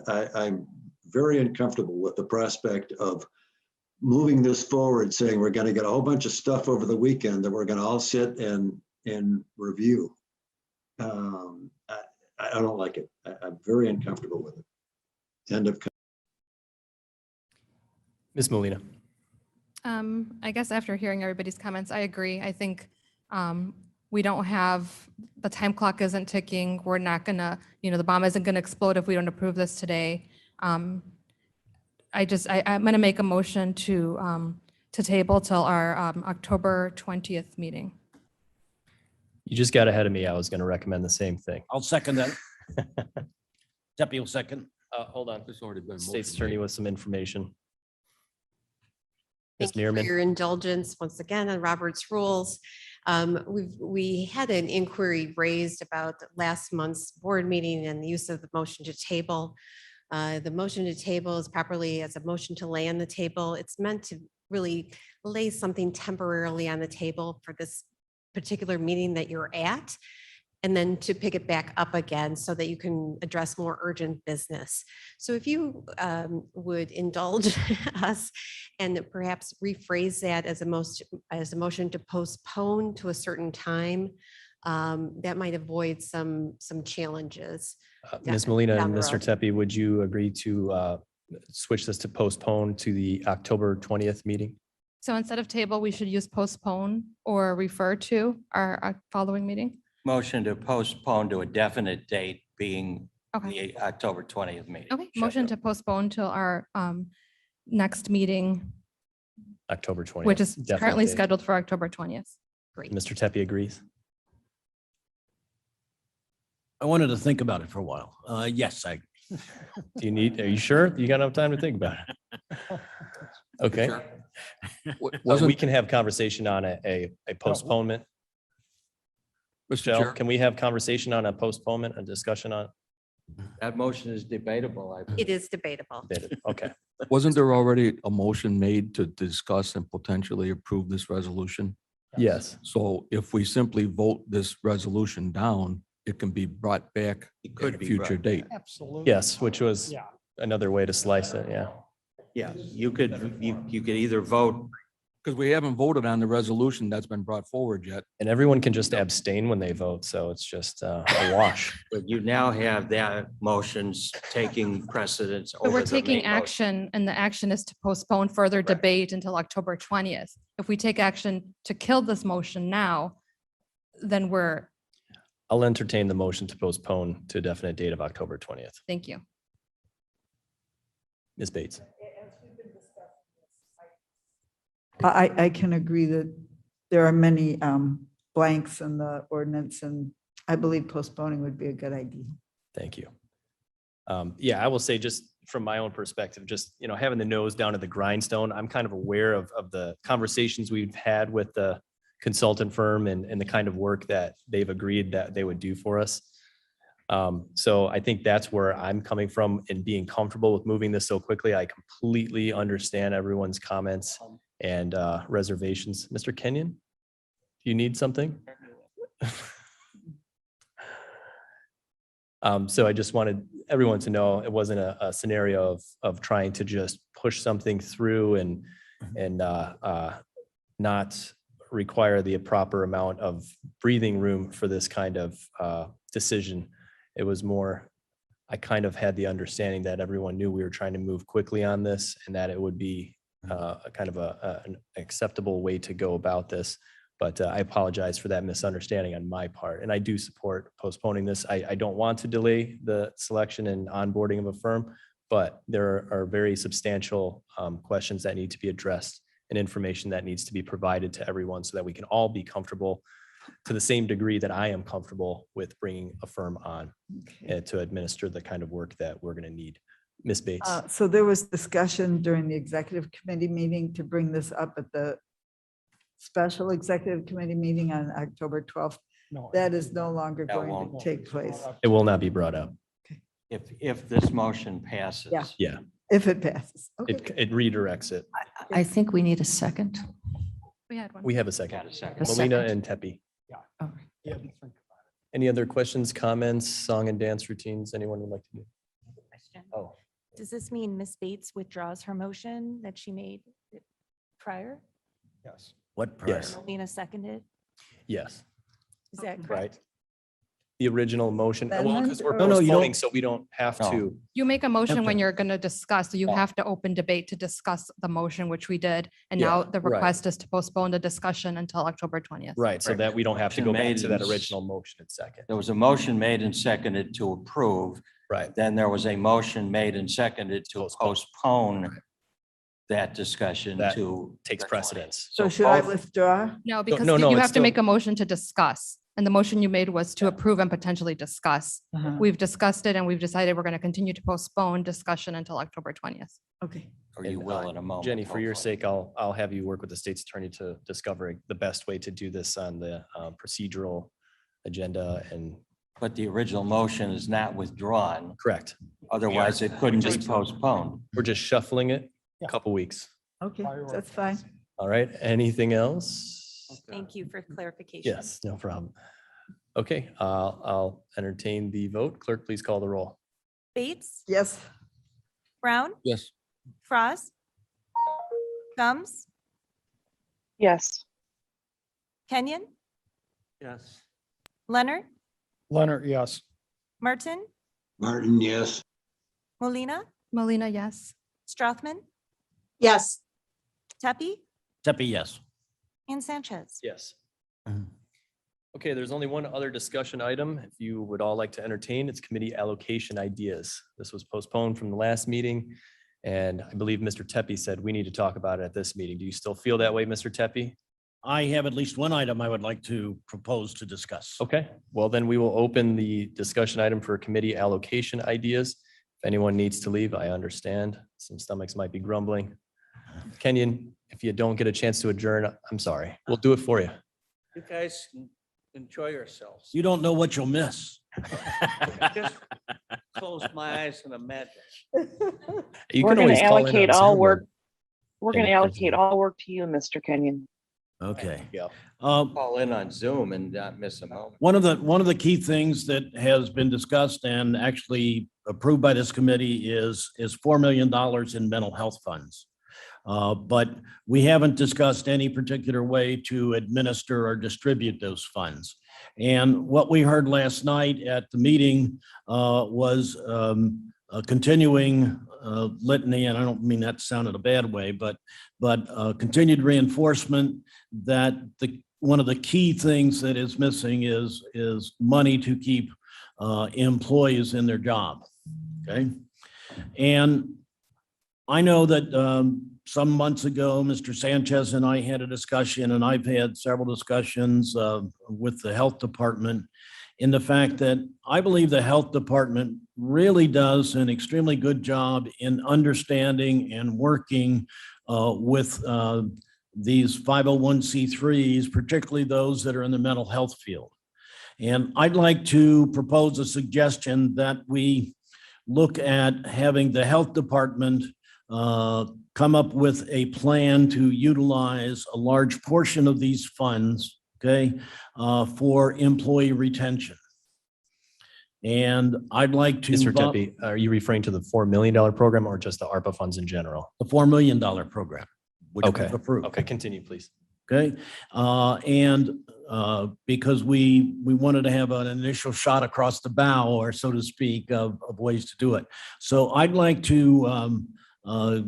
very uncomfortable with the prospect of moving this forward, saying we're going to get a whole bunch of stuff over the weekend that we're going to all sit and review. I don't like it. I'm very uncomfortable with it. End of. Ms. Molina. I guess after hearing everybody's comments, I agree. I think we don't have, the time clock isn't ticking. We're not gonna, the bomb isn't gonna explode if we don't approve this today. I'm gonna make a motion to table till our October 20th meeting. You just got ahead of me. I was going to recommend the same thing. I'll second that. Deputy will second. Hold on. It's already been. State's motion Attorney made. with some information. Ms. Thank you for Neerman. your indulgence once again on Robert's rules. We had an inquiry raised about last month's board meeting and the use of the motion to table. The motion to table is properly as a motion to lay on the table. It's meant to really lay something temporarily on the table for this particular meeting that you're at, and then to pick it back up again so that you can address more urgent business. So if you would indulge us and perhaps rephrase that as a motion to postpone to a certain time, that might avoid some challenges. Ms. Molina down and the Mr. road. Tepe, would you agree to switch this to postpone to the October 20th meeting? So instead of table, we should use postpone or refer to our following meeting. Motion to postpone to a definite date being Okay. the October 20th meeting. Okay, motion to postpone till our next meeting, October 20th. which is definite currently date. scheduled for October 20th. Great. Mr. Tepe agrees. I wanted to think about it for a while. Yes, I. Are you sure? You got enough time to think about it? Okay. We can have conversation on a postponement. Mr. Joe, Chair, can we have conversation on a postponement, a discussion on? That motion is debatable. I It is debatable. Okay. wasn't there already a motion made to discuss and potentially approve this resolution? Yes. So if we simply vote this resolution down, it can be brought back It at could a be future brought date. Absolutely. Yes, which was Yeah. another way to slice it. Yeah. Yeah, you could either vote. Because we haven't voted on the resolution that's been brought forward yet. And everyone can just abstain when they vote. So it's just a wash. But you now have that motions taking precedence over But we're the taking main motion. action, and the action is to postpone further Correct. debate until October 20th. If we take action to kill this motion now, then I'll entertain the motion to postpone to a definite date of October 20th. thank you. Ms. Bates. I can agree that there are many blanks in the ordinance, and I believe postponing would be a good idea. Thank you. Yeah, I will say just from my own perspective, just, having the nose down to the grindstone, I'm kind of aware of the conversations we've had with the consultant firm and the kind of work that they've agreed that they would do for us. So I think that's where I'm coming from in being comfortable with moving this so quickly. I completely understand everyone's comments and reservations. Mr. Kenyon, do you need something? So I just wanted everyone to know it wasn't a scenario of trying to just push something through and not require the proper amount of breathing room for this kind of decision. It was more, I kind of had the understanding that everyone knew we were trying to move quickly on this and that it would be a kind of an acceptable way to go about this. But I apologize for that misunderstanding on my part. And I do support postponing this. I don't want to delay the selection and onboarding of a firm, but there are very substantial questions that need to be addressed and information that needs to be provided to everyone so that we can all be comfortable to the same degree that I am comfortable with bringing a firm on to administer the kind of work that we're going to need. Ms. Bates. So there was discussion during the executive committee meeting to bring this up at the special executive committee meeting on October 12th. No, That is no longer That going won't. to take place. It will not be brought up. If this motion passes. Yeah. Yeah, If it passes. Okay. it redirects it. I think we need a second. We had one. We have a second. Got a second. Molina second. and Tepe. All right. Yeah. Any other questions, comments, song and dance routines anyone would like to do? Oh, Does this mean Ms. Bates withdraws her motion that she made prior? Yes. What Yes. prior? Molina seconded? Yes, Is that right. correct? The original motion, well, because we're No, no, you postponing, don't- so we don't have No. to. You make a motion when Okay. you're going to discuss, so you Oh. have to open debate to discuss the motion, which we did. And Yeah, now the right. request is to postpone the discussion until October 20th. Right, so that we don't have to go Motion back made to that and original motion in second. There was a motion made and seconded to approve. Right. Then there was a motion made and seconded to Postpone. postpone that discussion That to. Takes the 20th. precedence. So should I both- withdraw? No, because no, you it's have to make still- a motion to discuss. And the motion you made was to approve and potentially discuss. Uh-huh. We've discussed it and we've decided we're going to continue to postpone discussion until October 20th. Okay. Or you And, will in a moment. Jenny, for your hopefully. sake, I'll have you work with the state's attorney to discover the best way to do this on the procedural agenda and But the original motion is not withdrawn. correct. Otherwise, it couldn't be postponed. We're just shuffling it a Yeah. couple weeks. Okay, that's fine. All right, anything else? Thank you for clarification. Yes, no problem. Okay, I'll entertain the vote. Clerk, please call the roll. Bates, Yes. Brown, Yes. Frost, Gums, Yes. Kenyon, Yes. Leonard, Leonard, yes. Martin, Martin, yes. Molina, Molina, yes. Strothman, Yes. Tepe, Tepe, yes. and Sanchez. Yes. Okay, there's only one other discussion item. If you would all like to entertain, it's committee allocation ideas. This was postponed from the last meeting. And I believe Mr. Tepe said we need to talk about it at this meeting. Do you still feel that way, Mr. Tepe? I have at least one item I would like to propose to discuss. Okay, well, then we will open the discussion item for committee allocation ideas. If anyone needs to leave, I understand. Some stomachs might be grumbling. Kenyon, if you don't get a chance to adjourn, I'm sorry. We'll do it for you. You guys can enjoy yourselves. You don't know what you'll miss. Just close my eyes and imagine. You We're can going always to call in allocate on all Zoom or- work. We're going to Yeah. allocate all work to you, Mr. Kenyon. Okay. Yeah. Call in on Zoom and not miss a moment. One of the key things that has been discussed and actually approved by this committee is $4 million in mental health funds. But we haven't discussed any particular way to administer or distribute those funds. And what we heard last night at the meeting was a continuing litany, and I don't mean that to sound in a bad way, but continued reinforcement that one of the key things that is missing is money to keep employees in their job. Okay. And I know that some months ago, Mr. Sanchez and I had a discussion, and I've had several discussions with the health department in the fact that I believe the health department really does an extremely good job in understanding and working with these 501c3s, particularly those that are in the mental health field. And I'd like to propose a suggestion that we look at having the health department come up with a plan to utilize a large portion of these funds, okay, for employee retention. And I'd like to. Mr. Tepe, are you referring to the $4 million program or just the ARPA funds in general? The $4 million program, which Okay. we've approved. Okay, continue, please. Okay, because we wanted to have an initial shot across the bow, or so to speak, of ways to do it. So I'd like to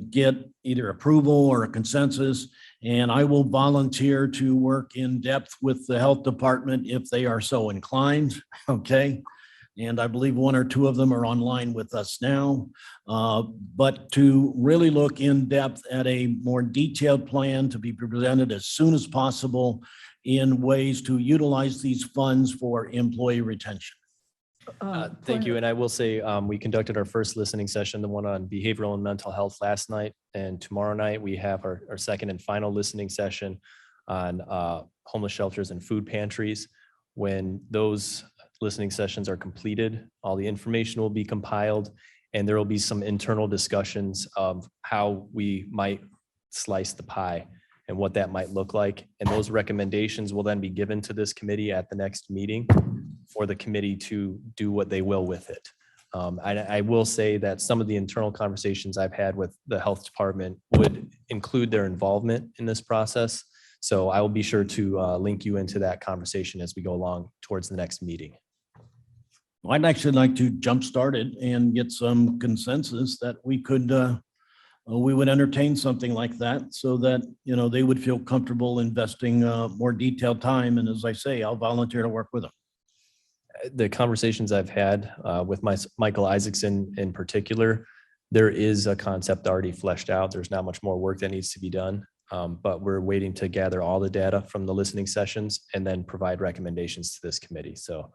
get either approval or a consensus, and I will volunteer to work in depth with the health department if they are so inclined, okay? And I believe one or two of them are online with us now. But to really look in depth at a more detailed plan to be presented as soon as possible in ways to utilize these funds for employee retention. Thank you. And I will say, we conducted our first listening session, the one on behavioral and mental health last night. And tomorrow night, we have our second and final listening session on homeless shelters and food pantries. When those listening sessions are completed, all the information will be compiled, and there will be some internal discussions of how we might slice the pie and what that might look like. And those recommendations will then be given to this committee at the next meeting for the committee to do what they will with it. I will say that some of the internal conversations I've had with the health department would include their involvement in this process. So I will be sure to link you into that conversation as we go along towards the next meeting. I'd actually like to jumpstart it and get some consensus that we could, we would entertain something like that so that, you know, they would feel comfortable investing more detailed time. And as I say, I'll volunteer to work with them. The conversations I've had with Michael Isaacson in particular, there is a concept already fleshed out. There's not much more work that needs to be done, but we're waiting to gather all the data from the listening sessions and then provide recommendations to this committee. So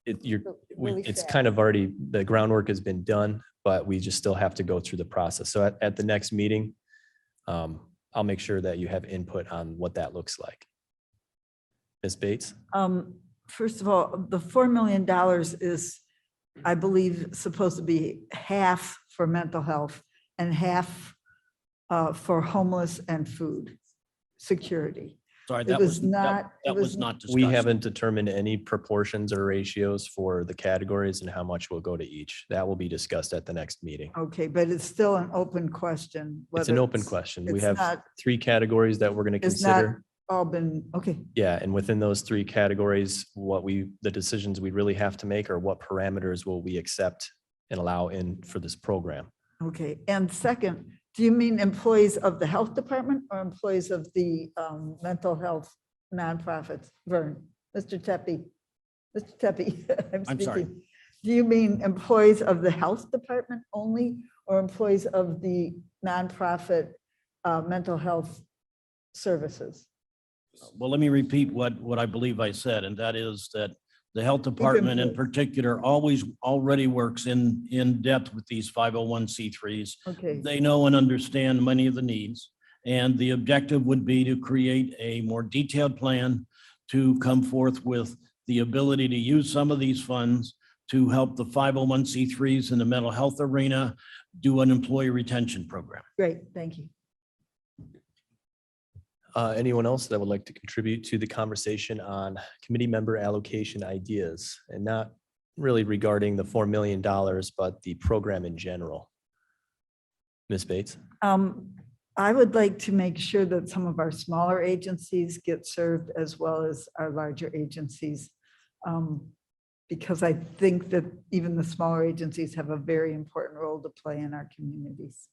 it's kind of already, the groundwork has been done, but we just still have to go through the process. So at the next meeting, I'll make sure that you have input on what that looks like. Ms. Bates? First of all, the $4 million is, I believe, supposed to be half for mental health and half for homeless and food security. Sorry, It that was was not- that it was was- not discussed. We haven't determined any proportions or ratios for the categories and how much will go to each. That will be discussed at the next meeting. Okay, but it's still an open question. It's an whether open question. We it's have not- 3 categories that we're going to It's not consider. all been, okay, Yeah, and within those 3 categories, the decisions we really have to make are what parameters will we accept and allow in for this program. okay. And second, do you mean employees of the health department or employees of the mental health nonprofits? Vern, Mr. Tepe, Mr. Tepe, I'm sorry. speaking. Do you mean employees of the health department only or employees of the nonprofit mental health services? Well, let me repeat what I believe I said, and that is that the health department in particular already works in depth with these 501c3s. Okay. They know and understand many of the needs. And the objective would be to create a more detailed plan to come forth with the ability to use some of these funds to help the 501c3s in the mental health arena do an employee retention program. Great, thank you. Anyone else that would like to contribute to the conversation on committee member allocation ideas, and not really regarding the $4 million, but the program in general? Ms. Bates? I would like to make sure that some of our smaller agencies get served as well as our larger agencies. Because I think that even the smaller agencies have a very important role to play in our communities.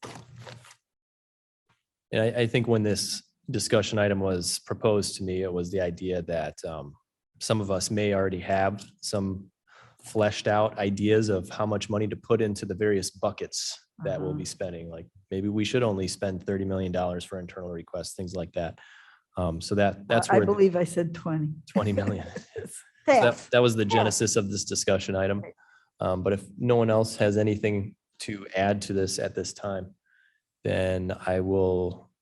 And I think when this discussion item was proposed to me, it was the idea that some of us may already have some fleshed out ideas of how much money to put into the various buckets that we'll be spending. Like maybe we should only spend $30 million for internal requests, things like that. So that's I where believe I said 20. 20 million. Half. That was the genesis of this discussion item. But if no one else has anything to add to this at this time, then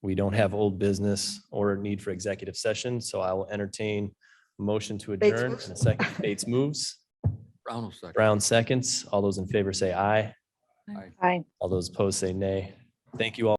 we don't have old business or need for executive session, so I will entertain a motion to Bates adjourn moves. in a second. Bates moves. Brown will second. Brown seconds. All those in favor say aye. Aye. All those opposed say nay. Thank you all.